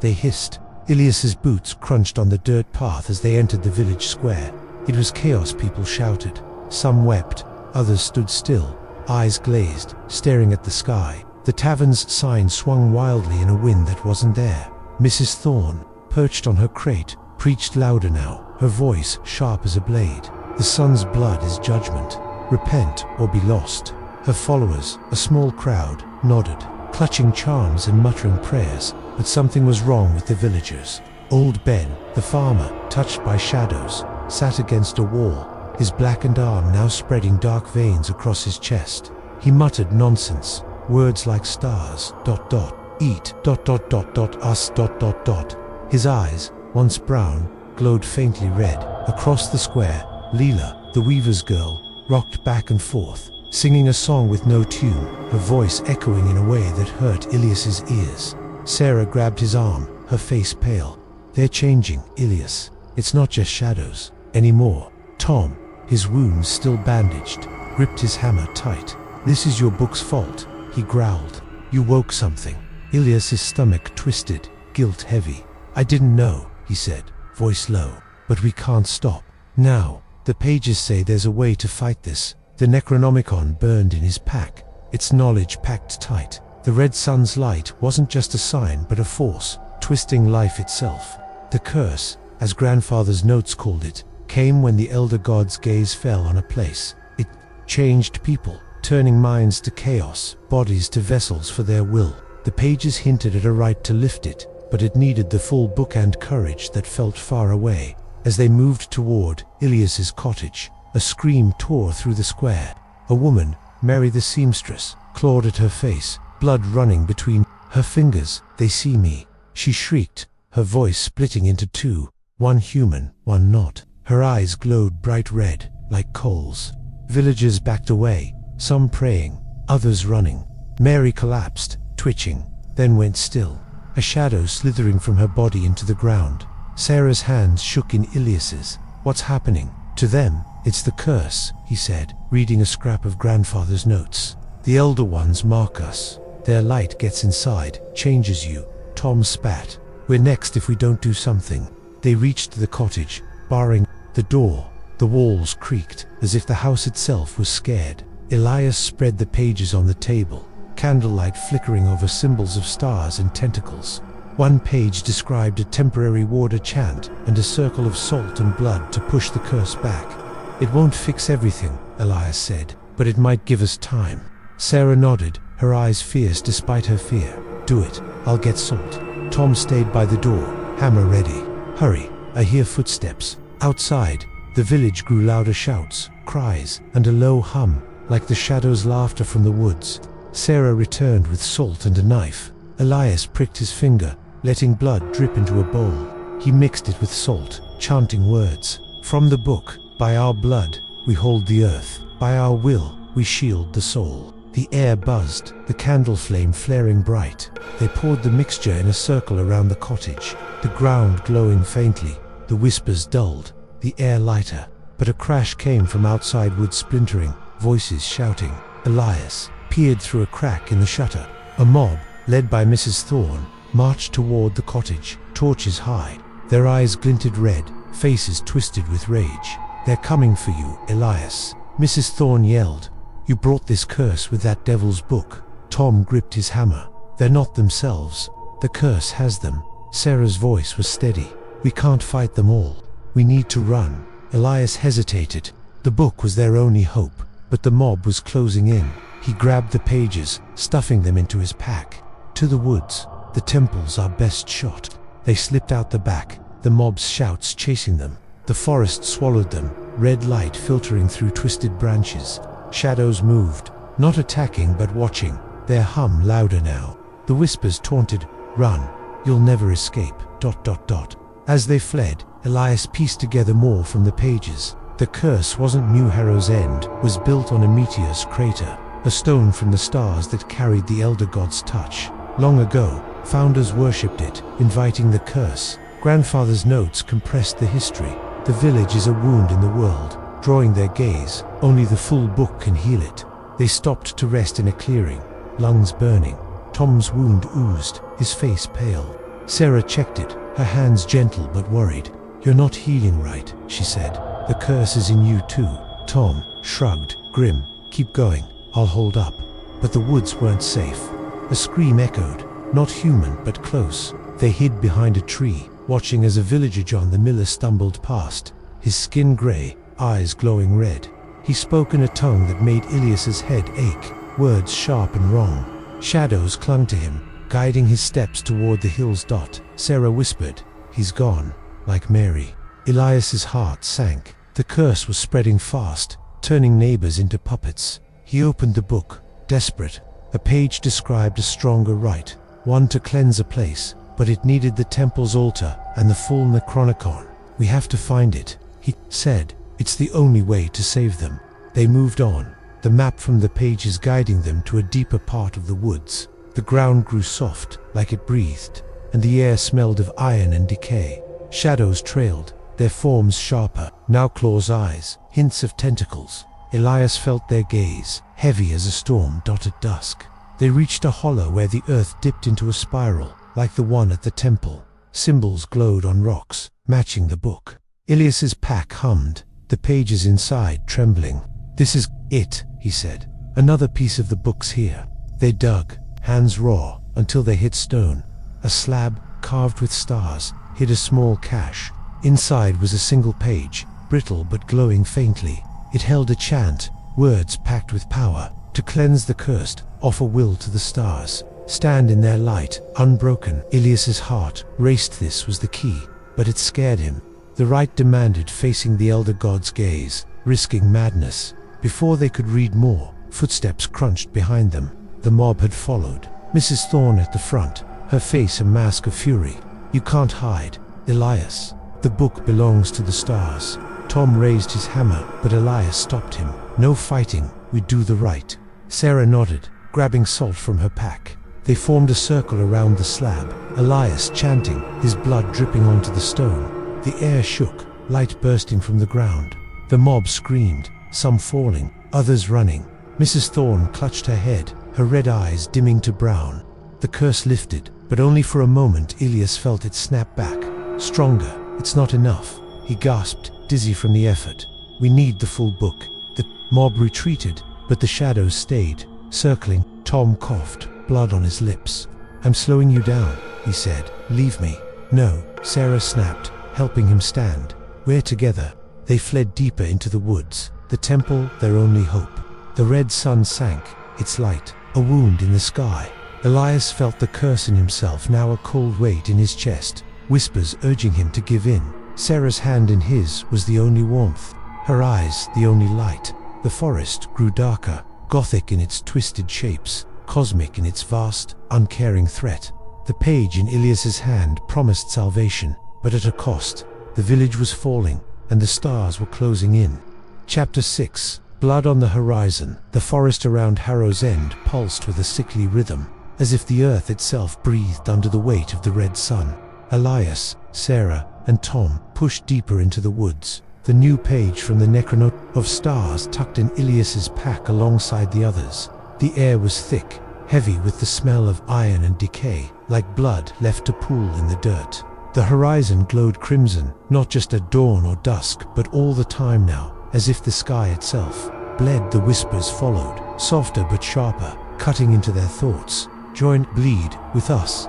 [SPEAKER 1] They hissed. Elias's boots crunched on the dirt path as they entered the village square. It was chaos. People shouted. Some wept, others stood still, eyes glazed, staring at the sky. The tavern's sign swung wildly in a wind that wasn't there. Mrs. Thorne, perched on her crate, preached louder now, her voice sharp as a blade. "The sun's blood is judgment. Repent or be lost." Her followers, a small crowd, nodded, clutching charms and muttering prayers, but something was wrong with the villagers. Old Ben, the farmer, touched by shadows, sat against a wall, his blackened arm now spreading dark veins across his chest. He muttered nonsense, words like stars, ... eat, ... us, ... His eyes, once brown, glowed faintly red. Across the square, Leela, the weaver's girl, rocked back and forth, singing a song with no tune, her voice echoing in a way that hurt Elias's ears. Sarah grabbed his arm, her face pale. "They're changing, Elias. It's not just shadows anymore." Tom, his wounds still bandaged, gripped his hammer tight. "This is your book's fault," he growled. "You woke something." Elias's stomach twisted, guilt heavy. "I didn't know," he said, voice low. "But we can't stop. Now, the pages say there's a way to fight this." The Necronomicon burned in his pack, its knowledge packed tight. The red sun's light wasn't just a sign but a force, twisting life itself. The curse, as grandfather's notes called it, came when the elder god's gaze fell on a place. It changed people, turning minds to chaos, bodies to vessels for their will. The pages hinted at a right to lift it, but it needed the full book and courage that felt far away. As they moved toward Elias's cottage, a scream tore through the square. A woman, Mary the seamstress, clawed at her face, blood running between her fingers. "They see me," she shrieked, her voice splitting into two, one human, one not. Her eyes glowed bright red, like coals. Villagers backed away, some praying, others running. Mary collapsed, twitching, then went still, a shadow slithering from her body into the ground. Sarah's hands shook in Elias's. "What's happening?" "To them, it's the curse," he said, reading a scrap of grandfather's notes. "The elder ones mark us. Their light gets inside, changes you." Tom spat. "We're next if we don't do something." They reached the cottage, barring the door. The walls creaked, as if the house itself was scared. Elias spread the pages on the table, candlelight flickering over symbols of stars and tentacles. One page described a temporary warder chant and a circle of salt and blood to push the curse back. "It won't fix everything," Elias said, "but it might give us time." Sarah nodded, her eyes fierce despite her fear. "Do it. I'll get salt." Tom stayed by the door, hammer ready. "Hurry, I hear footsteps." Outside, the village grew louder shouts, cries, and a low hum, like the shadows' laughter from the woods. Sarah returned with salt and a knife. Elias pricked his finger, letting blood drip into a bowl. He mixed it with salt, chanting words. "From the book, by our blood, we hold the earth. By our will, we shield the soul." The air buzzed, the candle flame flaring bright. They poured the mixture in a circle around the cottage, the ground glowing faintly, the whispers dulled, the air lighter. But a crash came from outside, wood splintering, voices shouting. "Elias, peered through a crack in the shutter. A mob, led by Mrs. Thorne, marched toward the cottage, torches high. Their eyes glinted red, faces twisted with rage. "They're coming for you, Elias," Mrs. Thorne yelled. "You brought this curse with that devil's book." Tom gripped his hammer. "They're not themselves. The curse has them." Sarah's voice was steady. "We can't fight them all. We need to run." Elias hesitated. The book was their only hope, but the mob was closing in. He grabbed the pages, stuffing them into his pack. "To the woods. The temple's our best shot." They slipped out the back, the mob's shouts chasing them. The forest swallowed them, red light filtering through twisted branches. Shadows moved, not attacking but watching, their hum louder now. The whispers taunted, "Run, you'll never escape." ... As they fled, Elias pieced together more from the pages. The curse wasn't New Harrow's end, was built on a meteor's crater, a stone from the stars that carried the Elder God's touch. Long ago, founders worshipped it, inviting the curse. Grandfather's notes compressed the history. The village is a wound in the world, drawing their gaze. Only the full book can heal it. They stopped to rest in a clearing, lungs burning. Tom's wound oozed, his face pale. Sarah checked it, her hands gentle but worried. "You're not healing right," she said. "The curse is in you too." Tom shrugged, grim. "Keep going, I'll hold up." But the woods weren't safe. A scream echoed, not human but close. They hid behind a tree, watching as a villager John the Miller stumbled past, his skin gray, eyes glowing red. He spoke in a tongue that made Elias's head ache, words sharp and wrong. Shadows clung to him, guiding his steps toward the hills. Sarah whispered, "He's gone, like Mary." Elias's heart sank. The curse was spreading fast, turning neighbors into puppets. He opened the book, desperate. A page described a stronger rite, one to cleanse a place, but it needed the temple's altar and the full Necronomicon. "We have to find it," he said. "It's the only way to save them." They moved on, the map from the pages guiding them to a deeper part of the woods. The ground grew soft, like it breathed, and the air smelled of iron and decay. Shadows trailed, their forms sharper, now claws' eyes, hints of tentacles. Elias felt their gaze, heavy as a storm. At dusk, they reached a hollow where the earth dipped into a spiral, like the one at the temple. Symbols glowed on rocks, matching the book. Elias's pack hummed, the pages inside trembling. "This is it," he said. "Another piece of the book's here." They dug, hands raw, until they hit stone. A slab, carved with stars, hid a small cache. Inside was a single page, brittle but glowing faintly. It held a chant, words packed with power. "To cleanse the cursed, offer will to the stars. Stand in their light, unbroken." Elias's heart raced. This was the key, but it scared him. The rite demanded facing the Elder God's gaze, risking madness. Before they could read more, footsteps crunched behind them. The mob had followed. Mrs. Thorne at the front, her face a mask of fury. "You can't hide, Elias. The book belongs to the stars." Tom raised his hammer, but Elias stopped him. "No fighting, we do the right." Sarah nodded, grabbing salt from her pack. They formed a circle around the slab, Elias chanting, his blood dripping onto the stone. The air shook, light bursting from the ground. The mob screamed, some falling, others running. Mrs. Thorne clutched her head, her red eyes dimming to brown. The curse lifted, but only for a moment. Elias felt it snap back. Stronger. "It's not enough," he gasped, dizzy from the effort. "We need the full book." The mob retreated, but the shadows stayed, circling. Tom coughed, blood on his lips. "I'm slowing you down," he said. "Leave me." "No," Sarah snapped, helping him stand. "We're together." They fled deeper into the woods, the temple their only hope. The red sun sank, its light, a wound in the sky. Elias felt the curse in himself, now a cold weight in his chest, whispers urging him to give in. Sarah's hand in his was the only warmth, her eyes the only light. The forest grew darker, Gothic in its twisted shapes, cosmic in its vast, uncaring threat. The page in Elias's hand promised salvation, but at a cost. The village was falling, and the stars were closing in. Chapter 6. Blood on the horizon. The forest around Harrow's End pulsed with a sickly rhythm, as if the earth itself breathed under the weight of the red sun. Elias, Sarah, and Tom pushed deeper into the woods. The new page from the Necronomicon of Stars tucked in Elias's pack alongside the others. The air was thick, heavy with the smell of iron and decay, like blood left to pool in the dirt. The horizon glowed crimson, not just at dawn or dusk, but all the time now, as if the sky itself bled. The whispers followed, softer but sharper, cutting into their thoughts. Bleed with us, ...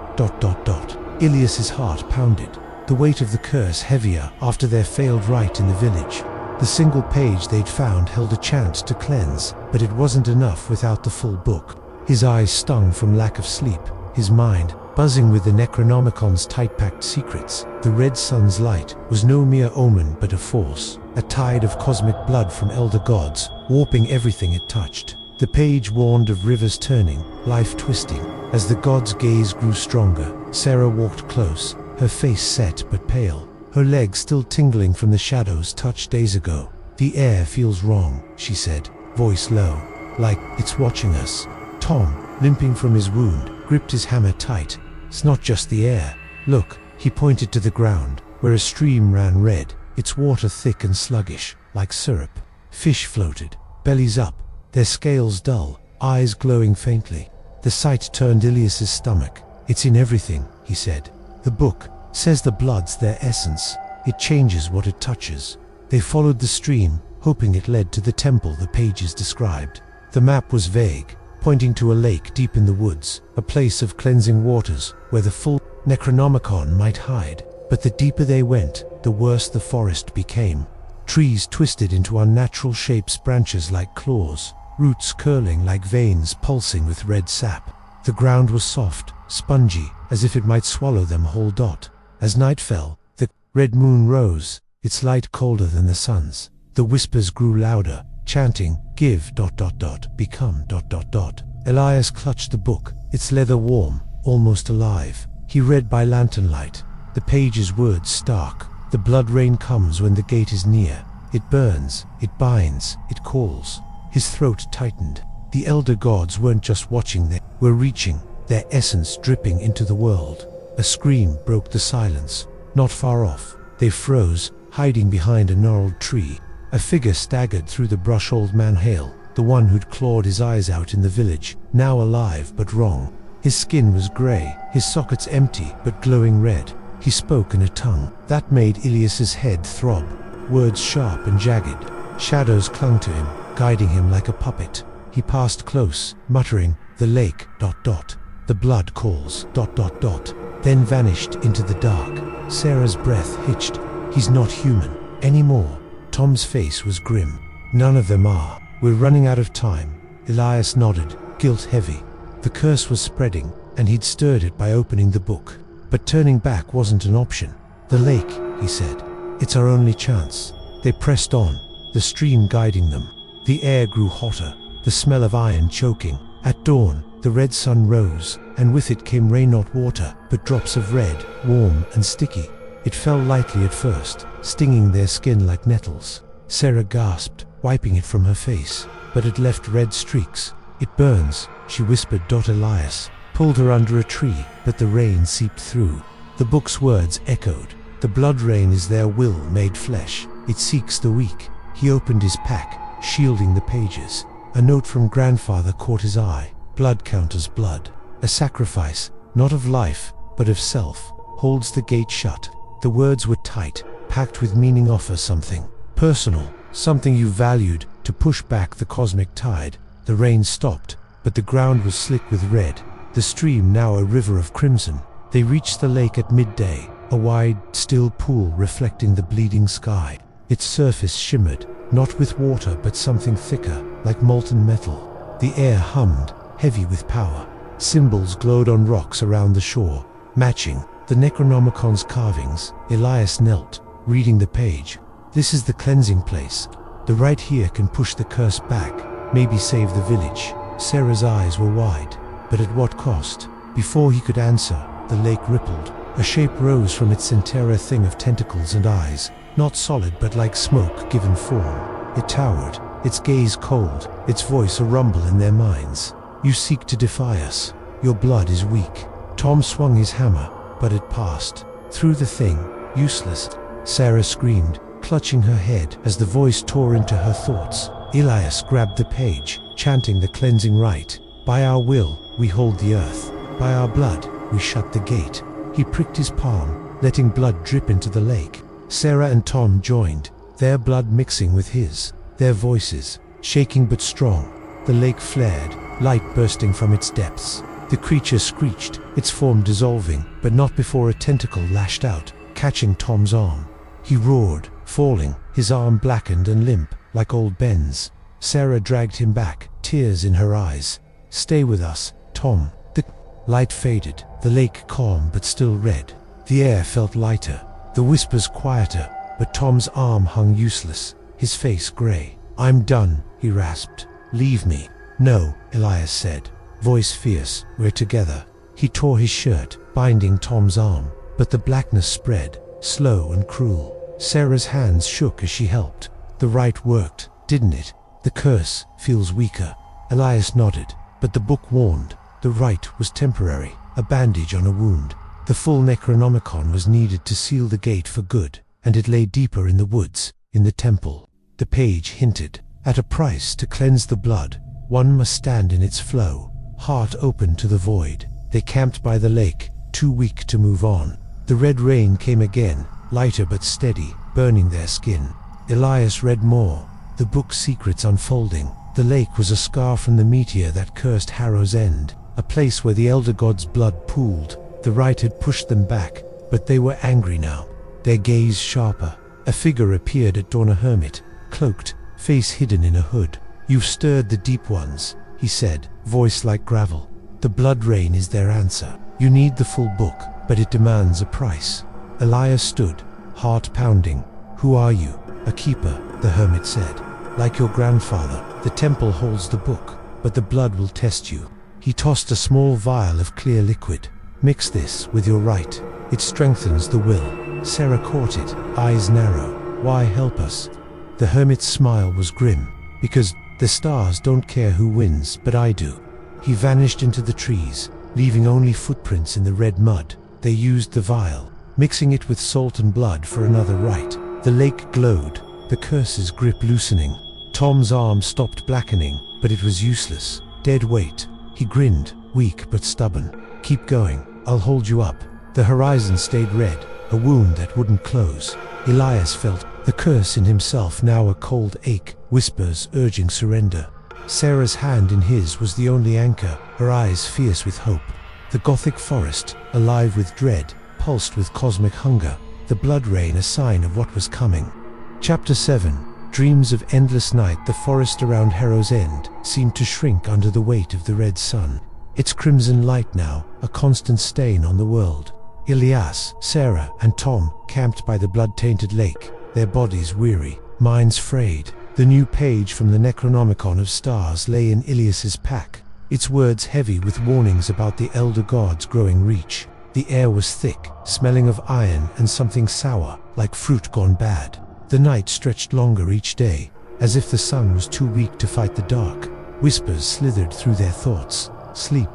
[SPEAKER 1] Elias's heart pounded, the weight of the curse heavier after their failed rite in the village. The single page they'd found held a chant to cleanse, but it wasn't enough without the full book. His eyes stung from lack of sleep, his mind buzzing with the Necronomicon's tight-packed secrets. The red sun's light was no mere omen but a force, a tide of cosmic blood from elder gods, warping everything it touched. The page warned of rivers turning, life twisting. As the god's gaze grew stronger, Sarah walked close, her face set but pale, her legs still tingling from the shadows touched days ago. "The air feels wrong," she said, voice low, "like it's watching us." Tom, limping from his wound, gripped his hammer tight. "It's not just the air. Look," he pointed to the ground, where a stream ran red, its water thick and sluggish, like syrup. Fish floated, bellies up, their scales dull, eyes glowing faintly. The sight turned Elias's stomach. "It's in everything," he said. "The book says the blood's their essence. It changes what it touches." They followed the stream, hoping it led to the temple the pages described. The map was vague, pointing to a lake deep in the woods, a place of cleansing waters where the full Necronomicon might hide. But the deeper they went, the worse the forest became. Trees twisted into unnatural shapes, branches like claws, roots curling like veins pulsing with red sap. The ground was soft, spongy, as if it might swallow them whole. As night fell, the red moon rose, its light colder than the sun's. The whispers grew louder, chanting, "Give ... become ... Elias clutched the book, its leather warm, almost alive. He read by lantern light, the page's words stark. "The blood rain comes when the gate is near. It burns, it binds, it calls." His throat tightened. The elder gods weren't just watching, they were reaching, their essence dripping into the world. A scream broke the silence. Not far off, they froze, hiding behind a gnarled tree. A figure staggered through the brush. Old man Hale, the one who'd clawed his eyes out in the village, now alive but wrong. His skin was grey, his sockets empty but glowing red. He spoke in a tongue that made Elias's head throb, words sharp and jagged. Shadows clung to him, guiding him like a puppet. He passed close, muttering, "The lake ... the blood calls ... then vanished into the dark. Sarah's breath hitched. "He's not human anymore." Tom's face was grim. "None of them are. We're running out of time." Elias nodded, guilt heavy. The curse was spreading, and he'd stirred it by opening the book. But turning back wasn't an option. "The lake," he said. "It's our only chance." They pressed on, the stream guiding them. The air grew hotter, the smell of iron choking. At dawn, the red sun rose, and with it came rain, not water, but drops of red, warm and sticky. It fell lightly at first, stinging their skin like nettles. Sarah gasped, wiping it from her face, but it left red streaks. "It burns," she whispered. Elias pulled her under a tree, but the rain seeped through. The book's words echoed. "The blood rain is their will made flesh. It seeks the weak." He opened his pack, shielding the pages. A note from grandfather caught his eye. "Blood counters blood. A sacrifice, not of life, but of self, holds the gate shut." The words were tight, packed with meaning. "Offer something personal, something you valued, to push back the cosmic tide." The rain stopped, but the ground was slick with red, the stream now a river of crimson. They reached the lake at midday, a wide, still pool reflecting the bleeding sky. Its surface shimmered, not with water but something thicker, like molten metal. The air hummed, heavy with power. Symbols glowed on rocks around the shore, matching the Necronomicon's carvings. Elias knelt, reading the page. "This is the cleansing place. The rite here can push the curse back, maybe save the village." Sarah's eyes were wide, but at what cost? Before he could answer, the lake rippled. A shape rose from its center, a thing of tentacles and eyes, not solid but like smoke given form. It towered, its gaze cold, its voice a rumble in their minds. "You seek to defy us. Your blood is weak." Tom swung his hammer, but it passed through the thing, useless. Sarah screamed, clutching her head as the voice tore into her thoughts. Elias grabbed the page, chanting the cleansing rite. By our will, we hold the earth. By our blood, we shut the gate. He pricked his palm, letting blood drip into the lake. Sarah and Tom joined, their blood mixing with his, their voices, shaking but strong. The lake flared, light bursting from its depths. The creature screeched, its form dissolving, but not before a tentacle lashed out, catching Tom's arm. He roared, falling, his arm blackened and limp, like old Ben's. Sarah dragged him back, tears in her eyes. "Stay with us, Tom." The light faded, the lake calm but still red. The air felt lighter, the whispers quieter, but Tom's arm hung useless, his face grey. "I'm done," he rasped. "Leave me." "No," Elias said, voice fierce, "we're together." He tore his shirt, binding Tom's arm, but the blackness spread, slow and cruel. Sarah's hands shook as she helped. "The rite worked, didn't it? The curse feels weaker." Elias nodded, but the book warned. The rite was temporary, a bandage on a wound. The full Necronomicon was needed to seal the gate for good, and it lay deeper in the woods, in the temple. The page hinted, at a price to cleanse the blood, one must stand in its flow, heart open to the void. They camped by the lake, too weak to move on. The red rain came again, lighter but steady, burning their skin. Elias read more, the book's secrets unfolding. The lake was a scar from the meteor that cursed Harrow's end, a place where the elder god's blood pooled. The rite had pushed them back, but they were angry now, their gaze sharper. A figure appeared at dawn, a hermit, cloaked, face hidden in a hood. "You've stirred the deep ones," he said, voice like gravel. "The blood rain is their answer. You need the full book, but it demands a price." Elias stood, heart pounding. "Who are you?" "A keeper," the hermit said. "Like your grandfather, the temple holds the book, but the blood will test you." He tossed a small vial of clear liquid. "Mix this with your rite. It strengthens the will." Sarah caught it, eyes narrow. "Why help us?" The hermit's smile was grim. "Because the stars don't care who wins, but I do." He vanished into the trees, leaving only footprints in the red mud. They used the vial, mixing it with salt and blood for another rite. The lake glowed, the curse's grip loosening. Tom's arm stopped blackening, but it was useless. Dead weight. He grinned, weak but stubborn. "Keep going, I'll hold you up." The horizon stayed red, a wound that wouldn't close. Elias felt the curse in himself, now a cold ache, whispers urging surrender. Sarah's hand in his was the only anchor, her eyes fierce with hope. The Gothic forest, alive with dread, pulsed with cosmic hunger, the blood rain a sign of what was coming. Chapter 7. Dreams of endless night. The forest around Harrow's End seemed to shrink under the weight of the red sun. Its crimson light now, a constant stain on the world. Elias, Sarah, and Tom camped by the blood-tainted lake, their bodies weary, minds frayed. The new page from the Necronomicon of Stars lay in Elias's pack, its words heavy with warnings about the elder god's growing reach. The air was thick, smelling of iron and something sour, like fruit gone bad. The night stretched longer each day, as if the sun was too weak to fight the dark. Whispers slithered through their thoughts. "Sleep, ...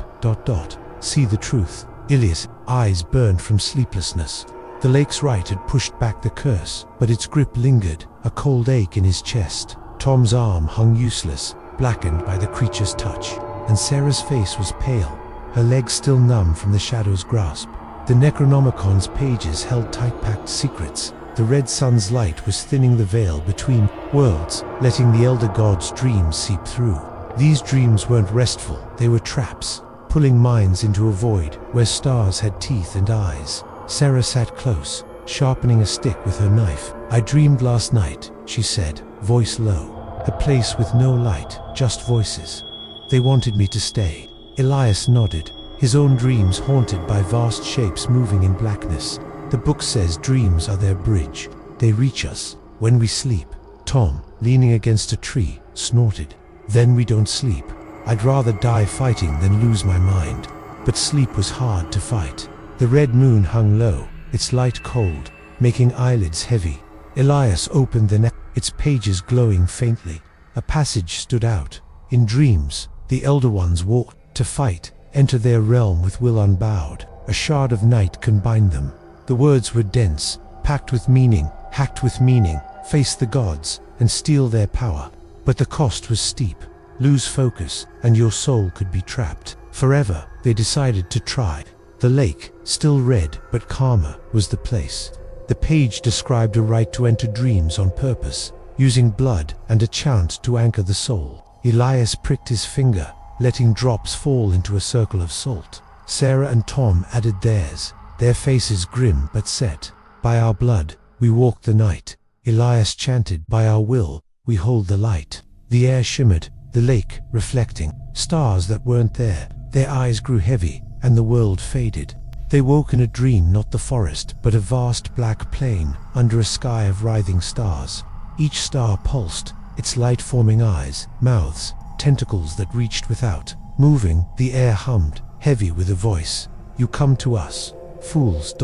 [SPEAKER 1] see the truth." Elias' eyes burned from sleeplessness. The lake's rite had pushed back the curse, but its grip lingered, a cold ache in his chest. Tom's arm hung useless, blackened by the creature's touch, and Sarah's face was pale, her legs still numb from the shadow's grasp. The Necronomicon's pages held tight-packed secrets. The red sun's light was thinning the veil between worlds, letting the elder god's dreams seep through. These dreams weren't restful, they were traps, pulling minds into a void where stars had teeth and eyes. Sarah sat close, sharpening a stick with her knife. "I dreamed last night," she said, voice low. "A place with no light, just voices. They wanted me to stay." Elias nodded, his own dreams haunted by vast shapes moving in blackness. "The book says dreams are their bridge. They reach us when we sleep." Tom, leaning against a tree, snorted. "Then we don't sleep. I'd rather die fighting than lose my mind." But sleep was hard to fight. The red moon hung low, its light cold, making eyelids heavy. Elias opened the its pages glowing faintly. A passage stood out. In dreams, the Elder Ones walked to fight, enter their realm with will unbowed. A shard of night combined them. The words were dense, packed with meaning, hacked with meaning, face the gods, and steal their power. But the cost was steep. lose focus, and your soul could be trapped forever. They decided to try. The lake, still red but calmer, was the place. The page described a right to enter dreams on purpose, using blood and a chant to anchor the soul. Elias pricked his finger, letting drops fall into a circle of salt. Sarah and Tom added theirs, their faces grim but set. By our blood, we walk the night. Elias chanted, by our will, we hold the light. The air shimmered, the lake reflecting stars that weren't there. Their eyes grew heavy, and the world faded. They woke in a dream, not the forest, but a vast black plain under a sky of writhing stars. Each star pulsed, its light forming eyes, mouths, tentacles that reached without. Moving, the air hummed, heavy with a voice. You come to us, fools.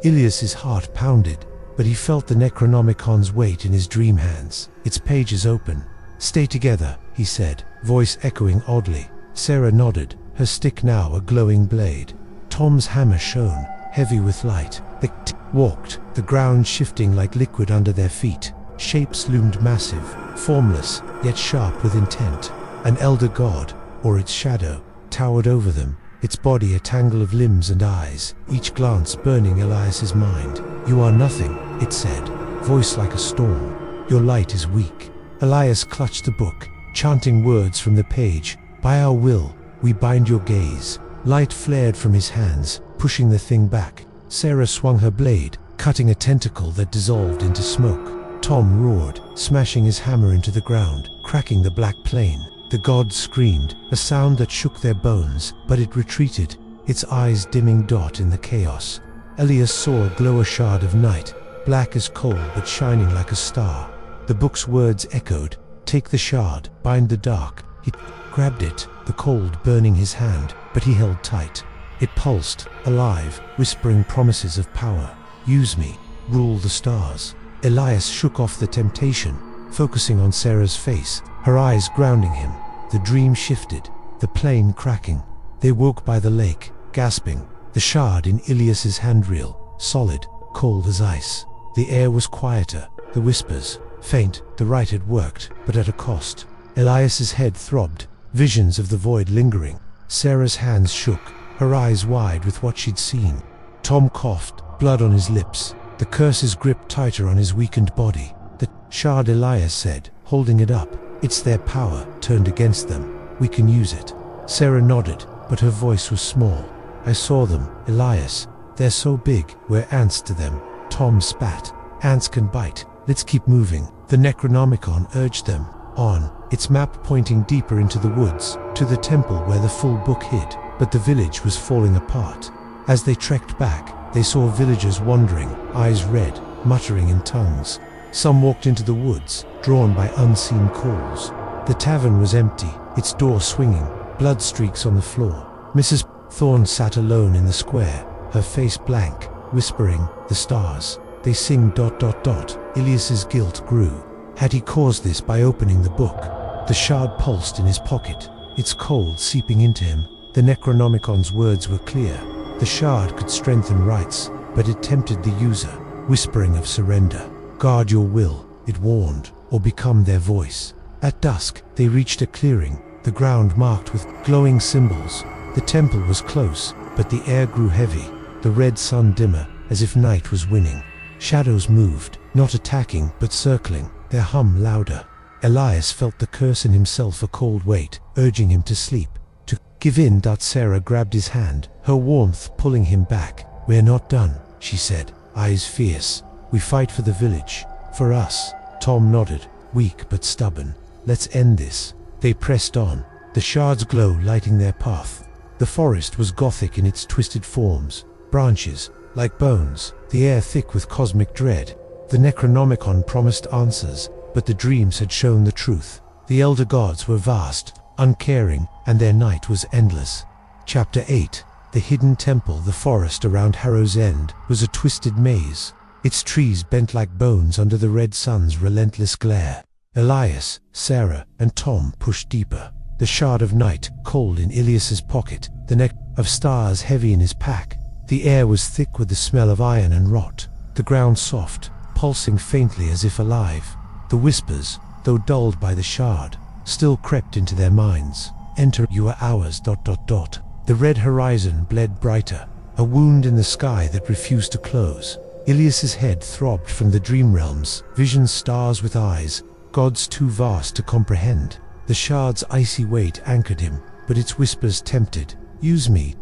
[SPEAKER 1] Elias's heart pounded, but he felt the Necronomicon's weight in his dream hands, its pages open. Stay together, he said, voice echoing oddly. Sarah nodded, her stick now a glowing blade. Tom's hammer shone, heavy with light. They walked, the ground shifting like liquid under their feet. Shapes loomed massive, formless, yet sharp with intent. An elder god, or its shadow, towered over them, its body a tangle of limbs and eyes, each glance burning Elias's mind. You are nothing, it said, voice like a storm. Your light is weak. Elias clutched the book, chanting words from the page. By our will, we bind your gaze. Light flared from his hands, pushing the thing back. Sarah swung her blade, cutting a tentacle that dissolved into smoke. Tom roared, smashing his hammer into the ground, cracking the black plane. The gods screamed, a sound that shook their bones, but it retreated, its eyes dimming dot in the chaos. Elias saw a glow, a shard of night, black as coal but shining like a star. The book's words echoed, take the shard, bind the dark. He grabbed it, the cold burning his hand, but he held tight. It pulsed, alive, whispering promises of power. Use me, rule the stars. Elias shook off the temptation, focusing on Sarah's face, her eyes grounding him. The dream shifted, the plane cracking. They woke by the lake, gasping, the shard in Elias's handreel, solid, cold as ice. The air was quieter, the whispers, faint. The rite had worked, but at a cost. Elias's head throbbed, visions of the void lingering. Sarah's hands shook, her eyes wide with what she'd seen. Tom coughed, blood on his lips, the curses gripped tighter on his weakened body. The shard, Elias said, holding it up. It's their power, turned against them. We can use it. Sarah nodded, but her voice was small. I saw them, Elias. They're so big, we're ants to them. Tom spat. Ants can bite. Let's keep moving. The Necronomicon urged them. On, its map pointing deeper into the woods, to the temple where the full book hid. But the village was falling apart. As they trekked back, they saw villagers wandering, eyes red, muttering in tongues. Some walked into the woods, drawn by unseen calls. The tavern was empty, its door swinging, blood streaks on the floor. Mrs. Thorne sat alone in the square, her face blank, whispering, the stars, they sing ... Elias's guilt grew. Had he caused this by opening the book? The shard pulsed in his pocket, its cold seeping into him. The Necronomicon's words were clear. The shard could strengthen rites, but it tempted the user, whispering of surrender. Guard your will, it warned, or become their voice. At dusk, they reached a clearing, the ground marked with glowing symbols. The temple was close, but the air grew heavy, the red sun dimmer, as if night was winning. Shadows moved, not attacking, but circling, their hum louder. Elias felt the curse in himself, a cold weight, urging him to sleep, to give in. Sarah grabbed his hand, her warmth pulling him back. We're not done, she said, eyes fierce. We fight for the village, for us. Tom nodded, weak but stubborn. Let's end this. They pressed on, the shard's glow lighting their path. The forest was Gothic in its twisted forms, branches, like bones, the air thick with cosmic dread. The Necronomicon promised answers, but the dreams had shown the truth. The elder gods were vast, uncaring, and their night was endless. Chapter 8. The hidden temple. The forest around Harrow's End was a twisted maze, its trees bent like bones under the red sun's relentless glare. Elias, Sarah, and Tom pushed deeper. The shard of night cold in Elias's pocket, the neck of stars heavy in his pack. The air was thick with the smell of iron and rot, the ground soft, pulsing faintly as if alive. The whispers, though dulled by the shard, still crept into their minds. Enter your hours. The red horizon bled brighter, a wound in the sky that refused to close. Elias's head throbbed from the dream realms, visions stars with eyes, gods too vast to comprehend. The shard's icy weight anchored him, but its whispers tempted. Use me.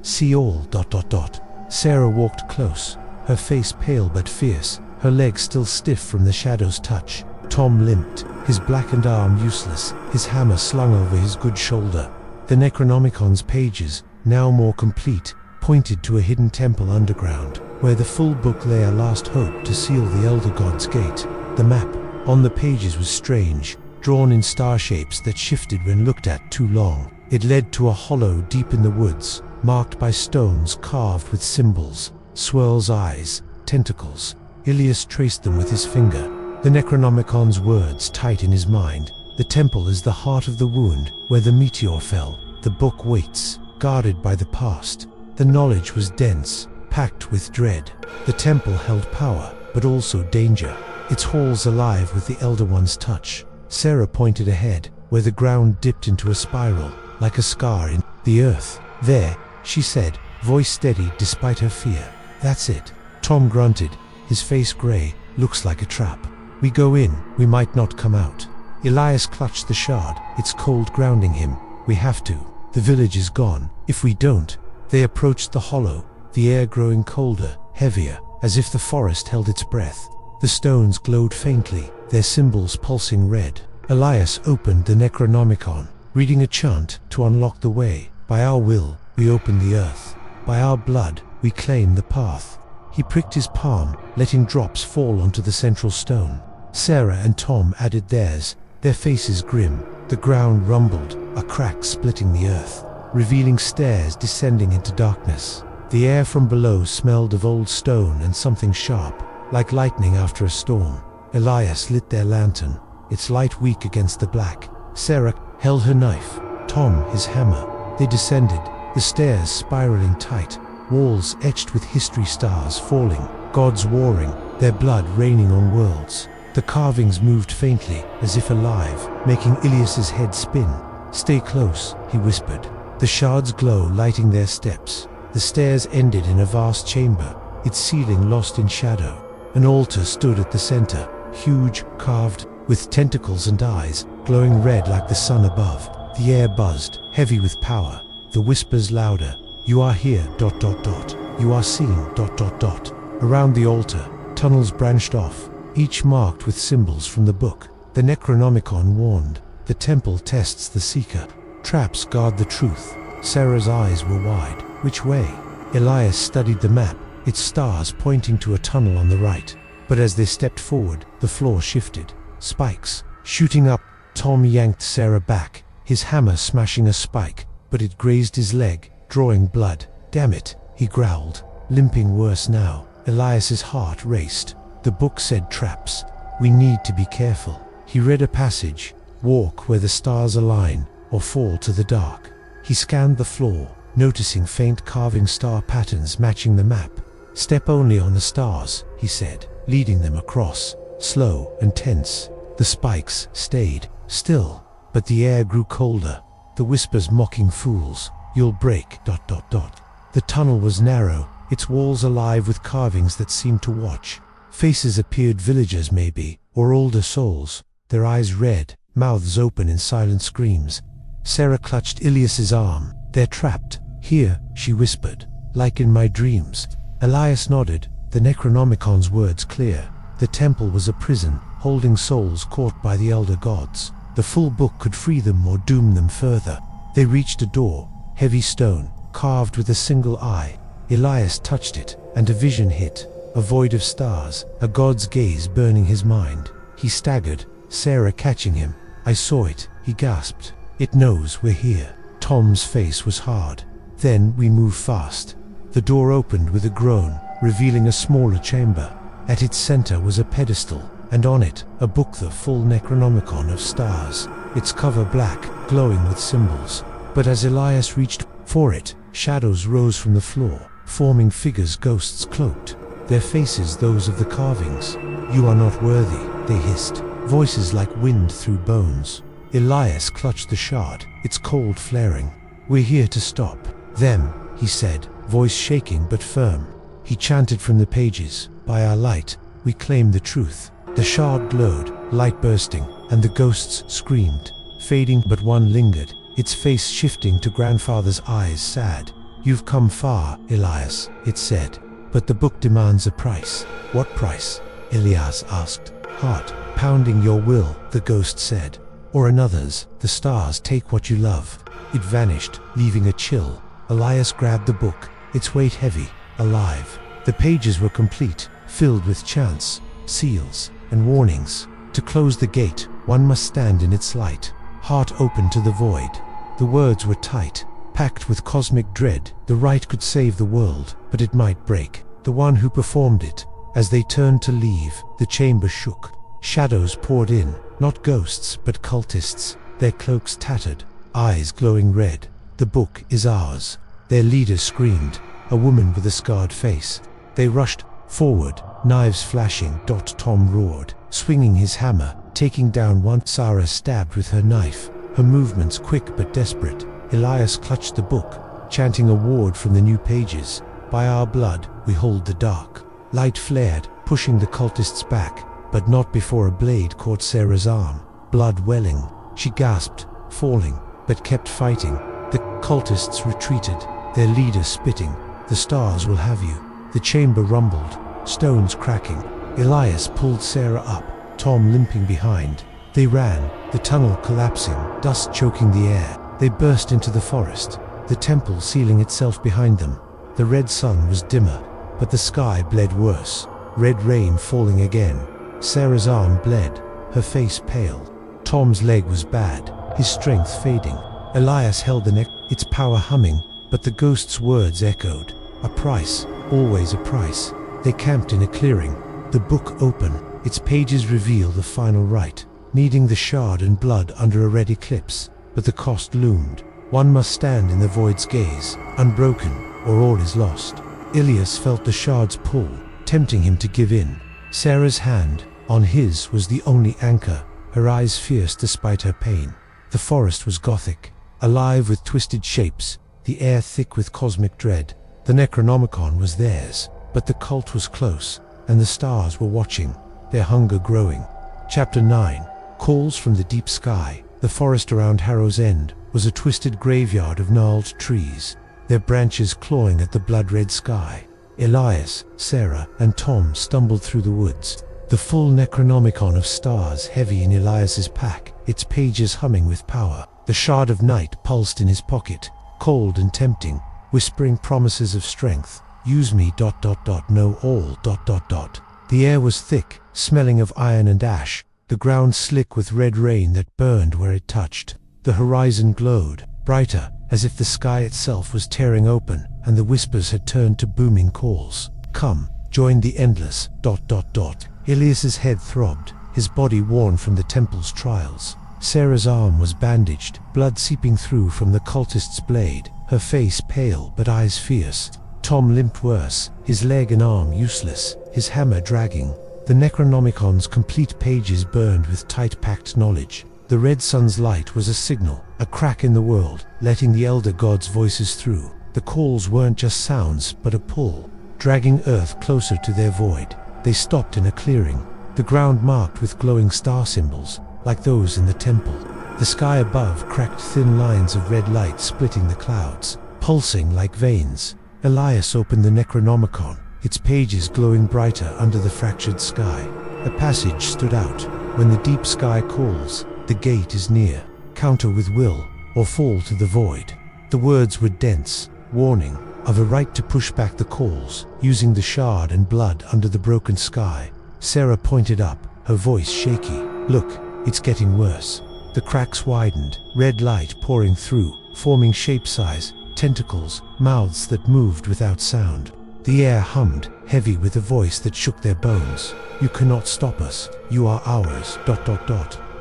[SPEAKER 1] See all. Sarah walked close, her face pale but fierce, her legs still stiff from the shadow's touch. Tom limped, his blackened arm useless, his hammer slung over his good shoulder. The Necronomicon's pages, now more complete, pointed to a hidden temple underground, where the full book lay, a last hope to seal the Elder God's gate. The map on the pages was strange, drawn in star shapes that shifted when looked at too long. It led to a hollow deep in the woods, marked by stones carved with symbols, swirls' eyes, tentacles. Elias traced them with his finger, the Necronomicon's words tight in his mind. The temple is the heart of the wound, where the meteor fell. The book waits, guarded by the past. The knowledge was dense, packed with dread. The temple held power, but also danger, its halls alive with the Elder One's touch. Sarah pointed ahead, where the ground dipped into a spiral, like a scar in the earth. There, she said, voice steady despite her fear. That's it. Tom grunted, his face gray. Looks like a trap. We go in, we might not come out. Elias clutched the shard, its cold grounding him. We have to. The village is gone. If we don't. They approached the hollow, the air growing colder, heavier, as if the forest held its breath. The stones glowed faintly, their symbols pulsing red. Elias opened the Necronomicon, reading a chant to unlock the way. By our will, we open the earth. By our blood, we claim the path. He pricked his palm, letting drops fall onto the central stone. Sarah and Tom added theirs, their faces grim. The ground rumbled, a crack splitting the earth, revealing stairs descending into darkness. The air from below smelled of old stone and something sharp, like lightning after a storm. Elias lit their lantern, its light weak against the black. Sarah held her knife, Tom his hammer. They descended, the stairs spiraling tight, walls etched with history stars falling, gods warring, their blood raining on worlds. The carvings moved faintly, as if alive, making Elias's head spin. Stay close, he whispered. The shards glow, lighting their steps. The stairs ended in a vast chamber, its ceiling lost in shadow. An altar stood at the center, huge, carved, with tentacles and eyes, glowing red like the sun above. The air buzzed, heavy with power. The whispers louder. You are here, You are seen, Around the altar, tunnels branched off, each marked with symbols from the book. The Necronomicon warned, the temple tests the seeker. Traps guard the truth. Sarah's eyes were wide. Which way? Elias studied the map, its stars pointing to a tunnel on the right. But as they stepped forward, the floor shifted. Spikes, shooting up. Tom yanked Sarah back, his hammer smashing a spike, but it grazed his leg, drawing blood. Damn it, he growled, limping worse now. Elias's heart raced. The book said traps. We need to be careful. He read a passage. Walk where the stars align, or fall to the dark. He scanned the floor, noticing faint carving star patterns matching the map. Step only on the stars, he said, leading them across, slow and tense. The spikes stayed still, but the air grew colder, the whispers mocking fools. You'll break. The tunnel was narrow, its walls alive with carvings that seemed to watch. Faces appeared, villagers maybe, or older souls, their eyes red, mouths open in silent screams. Sarah clutched Elias's arm. They're trapped. Here, she whispered, like in my dreams. Elias nodded, the Necronomicon's words clear. The temple was a prison, holding souls caught by the elder gods. The full book could free them or doom them further. They reached a door, heavy stone, carved with a single eye. Elias touched it, and a vision hit. A void of stars, a god's gaze burning his mind. He staggered, Sarah catching him. I saw it, he gasped. It knows we're here. Tom's face was hard. Then we moved fast. The door opened with a groan, revealing a smaller chamber. At its center was a pedestal, and on it, a book, the full Necronomicon of Stars, its cover black, glowing with symbols. But as Elias reached for it, shadows rose from the floor, forming figures, ghosts cloaked, their faces those of the carvings. You are not worthy, they hissed, voices like wind through bones. Elias clutched the shard, its cold flaring. "We're here to stop them," he said, voice shaking but firm. He chanted from the pages, "By our light, we claim the truth." The shard glowed, light bursting, and the ghosts screamed, fading, but one lingered, its face shifting to grandfather's eyes, sad. "You've come far, Elias," it said, "but the book demands a price." "What price?" Elias asked. "Heart pounding your will," the ghost said. "Or another's. The stars take what you love." It vanished, leaving a chill. Elias grabbed the book, its weight heavy, alive. The pages were complete, filled with chants, seals, and warnings. To close the gate, one must stand in its light. Heart open to the void. The words were tight, packed with cosmic dread. The rite could save the world, but it might break the one who performed it. As they turned to leave, the chamber shook. Shadows poured in, not ghosts but cultists, their cloaks tattered, eyes glowing red. "The book is ours," their leader screamed, a woman with a scarred face. They rushed forward, knives flashing. Tom roared, swinging his hammer, taking down one. Sarah stabbed with her knife, her movements quick but desperate. Elias clutched the book, chanting a word from the new pages. "By our blood, we hold the dark." Light flared, pushing the cultists back, but not before a blade caught Sarah's arm. Blood welling, she gasped, falling, but kept fighting. The cultists retreated, their leader spitting. "The stars will have you." The chamber rumbled, stones cracking. Elias pulled Sarah up, Tom limping behind. They ran, the tunnel collapsing, dust choking the air. They burst into the forest, the temple sealing itself behind them. The red sun was dimmer, but the sky bled worse. Red rain falling again. Sarah's arm bled, her face pale. Tom's leg was bad, his strength fading. Elias held the neck, its power humming, but the ghost's words echoed. A price, always a price. They camped in a clearing, the book open, its pages reveal the final rite, needing the shard and blood under a red eclipse. But the cost loomed. One must stand in the void's gaze, unbroken, or all is lost. Elias felt the shard's pull, tempting him to give in. Sarah's hand, on his, was the only anchor, her eyes fierce despite her pain. The forest was Gothic, alive with twisted shapes, the air thick with cosmic dread. The Necronomicon was theirs, but the cult was close, and the stars were watching, their hunger growing. Chapter 9. Calls from the deep sky. The forest around Harrow's End was a twisted graveyard of gnarled trees, their branches clawing at the blood-red sky. Elias, Sarah, and Tom stumbled through the woods, the full Necronomicon of Stars heavy in Elias's pack, its pages humming with power. The shard of night pulsed in his pocket, cold and tempting, whispering promises of strength. "Use me, know all, The air was thick, smelling of iron and ash, the ground slick with red rain that burned where it touched. The horizon glowed, brighter, as if the sky itself was tearing open, and the whispers had turned to booming calls. "Come, join the endless, Elias's head throbbed, his body worn from the temple's trials. Sarah's arm was bandaged, blood seeping through from the cultist's blade, her face pale but eyes fierce. Tom limped worse, his leg and arm useless, his hammer dragging. The Necronomicon's complete pages burned with tight-packed knowledge. The red sun's light was a signal, a crack in the world, letting the elder gods' voices through. The calls weren't just sounds, but a pull, dragging Earth closer to their void. They stopped in a clearing, the ground marked with glowing star symbols, like those in the temple. The sky above cracked thin lines of red light splitting the clouds, pulsing like veins. Elias opened the Necronomicon, its pages glowing brighter under the fractured sky. A passage stood out. When the deep sky calls, the gate is near. Counter with will, or fall to the void. The words were dense, warning of a right to push back the calls, using the shard and blood under the broken sky. Sarah pointed up, her voice shaky. "Look, it's getting worse." The cracks widened, red light pouring through, forming shape-size, tentacles, mouths that moved without sound. The air hummed, heavy with a voice that shook their bones. "You cannot stop us. You are ours.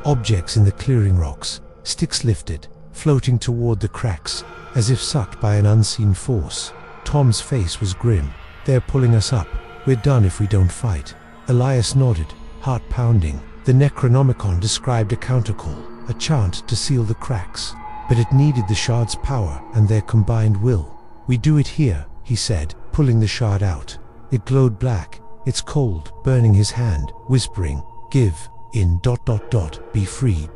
[SPEAKER 1] Objects in the clearing rocks, sticks lifted, floating toward the cracks, as if sucked by an unseen force. Tom's face was grim. "They're pulling us up. We're done if we don't fight." Elias nodded, heart pounding. The Necronomicon described a countercall, a chant to seal the cracks. But it needed the shard's power and their combined will. "We do it here," he said, pulling the shard out. It glowed black, its cold, burning his hand, whispering, "Give in ... be free ...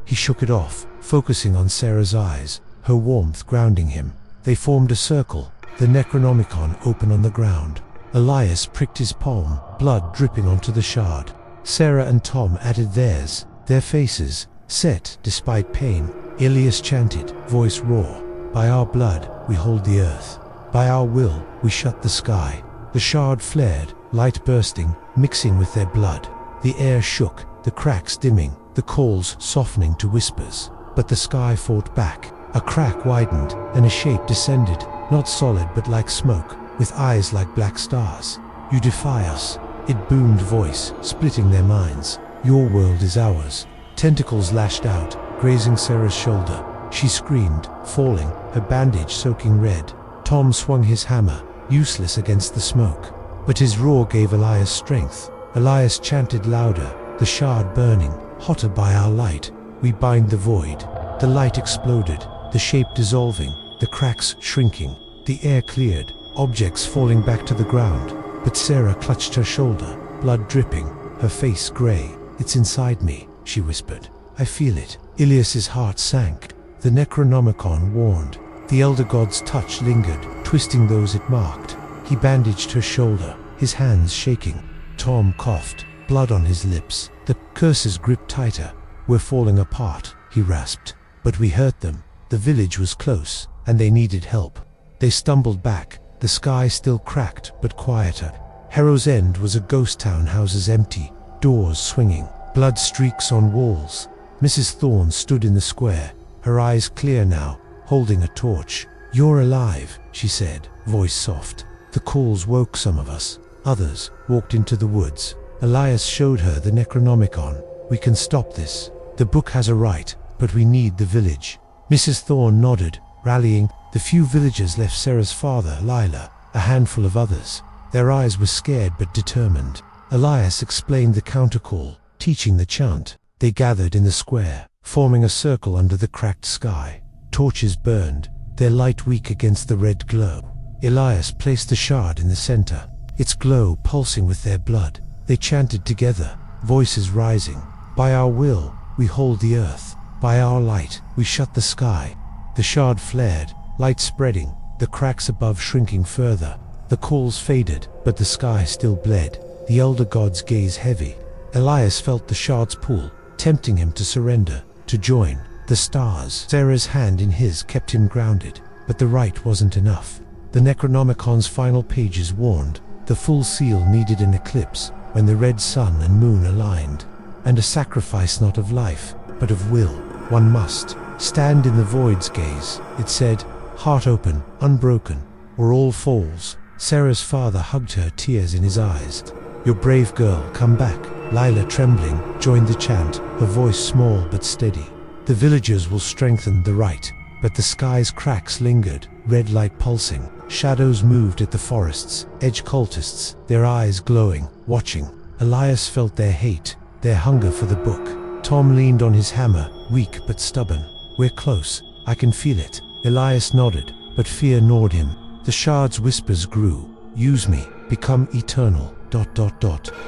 [SPEAKER 1] He shook it off, focusing on Sarah's eyes, her warmth grounding him. They formed a circle, the Necronomicon open on the ground. Elias pricked his palm, blood dripping onto the shard. Sarah and Tom added theirs, their faces set despite pain. Elias chanted, voice raw, "By our blood, we hold the earth. By our will, we shut the sky." The shard flared, light bursting, mixing with their blood. The air shook, the cracks dimming, the calls softening to whispers. But the sky fought back. A crack widened, and a shape descended, not solid but like smoke, with eyes like black stars. "You defy us," it boomed voice, splitting their minds. "Your world is ours." Tentacles lashed out, grazing Sarah's shoulder. She screamed, falling, her bandage soaking red. Tom swung his hammer, useless against the smoke. But his roar gave Elias strength. Elias chanted louder, the shard burning, hotter by our light. "We bind the void." The light exploded, the shape dissolving, the cracks shrinking. The air cleared, objects falling back to the ground. But Sarah clutched her shoulder, blood dripping, her face gray. "It's inside me," she whispered. "I feel it." Elias's heart sank. The Necronomicon warned. The elder god's touch lingered, twisting those it marked. He bandaged her shoulder, his hands shaking. Tom coughed, blood on his lips. The curses gripped tighter. "We're falling apart," he rasped. "But we hurt them. The village was close, and they needed help." They stumbled back, the sky still cracked but quieter. Harrow's End was a ghost town, houses empty, doors swinging, blood streaks on walls. Mrs. Thorne stood in the square, her eyes clear now, holding a torch. "You're alive," she said, voice soft. The calls woke some of us. Others walked into the woods. Elias showed her the Necronomicon. "We can stop this. The book has a right, but we need the village." Mrs. Thorne nodded, rallying. The few villagers left Sarah's father, Lila, a handful of others. Their eyes were scared but determined. Elias explained the countercall, teaching the chant. They gathered in the square, forming a circle under the cracked sky. Torches burned, their light weak against the red glow. Elias placed the shard in the center, its glow pulsing with their blood. They chanted together, voices rising. "By our will, we hold the earth. By our light, we shut the sky." The shard flared, light spreading, the cracks above shrinking further. The calls faded, but the sky still bled, the elder god's gaze heavy. Elias felt the shard's pull, tempting him to surrender, to join. The stars, Sarah's hand in his, kept him grounded, but the right wasn't enough. The Necronomicon's final pages warned, the full seal needed an eclipse, when the red sun and moon aligned. And a sacrifice not of life, but of will. One must stand in the void's gaze, it said, heart open, unbroken, or all falls. Sarah's father hugged her, tears in his eyes. "You're brave girl, come back." Lila, trembling, joined the chant, her voice small but steady. "The villagers will strengthen the right." But the sky's cracks lingered, red light pulsing. Shadows moved at the forest's edge, cultists, their eyes glowing, watching. Elias felt their hate, their hunger for the book. Tom leaned on his hammer, weak but stubborn. "We're close, I can feel it." Elias nodded, but fear gnawed him. The shard's whispers grew. "Use me, become eternal, ...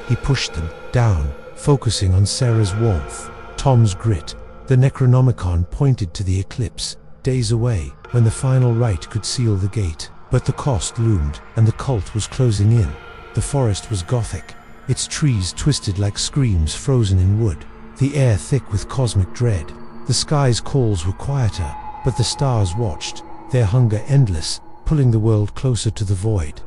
[SPEAKER 1] He pushed them down, focusing on Sarah's warmth, Tom's grit. The Necronomicon pointed to the eclipse, days away, when the final rite could seal the gate. But the cost loomed, and the cult was closing in. The forest was Gothic, its trees twisted like screams frozen in wood, the air thick with cosmic dread. The sky's calls were quieter, but the stars watched, their hunger endless, pulling the world closer to the void.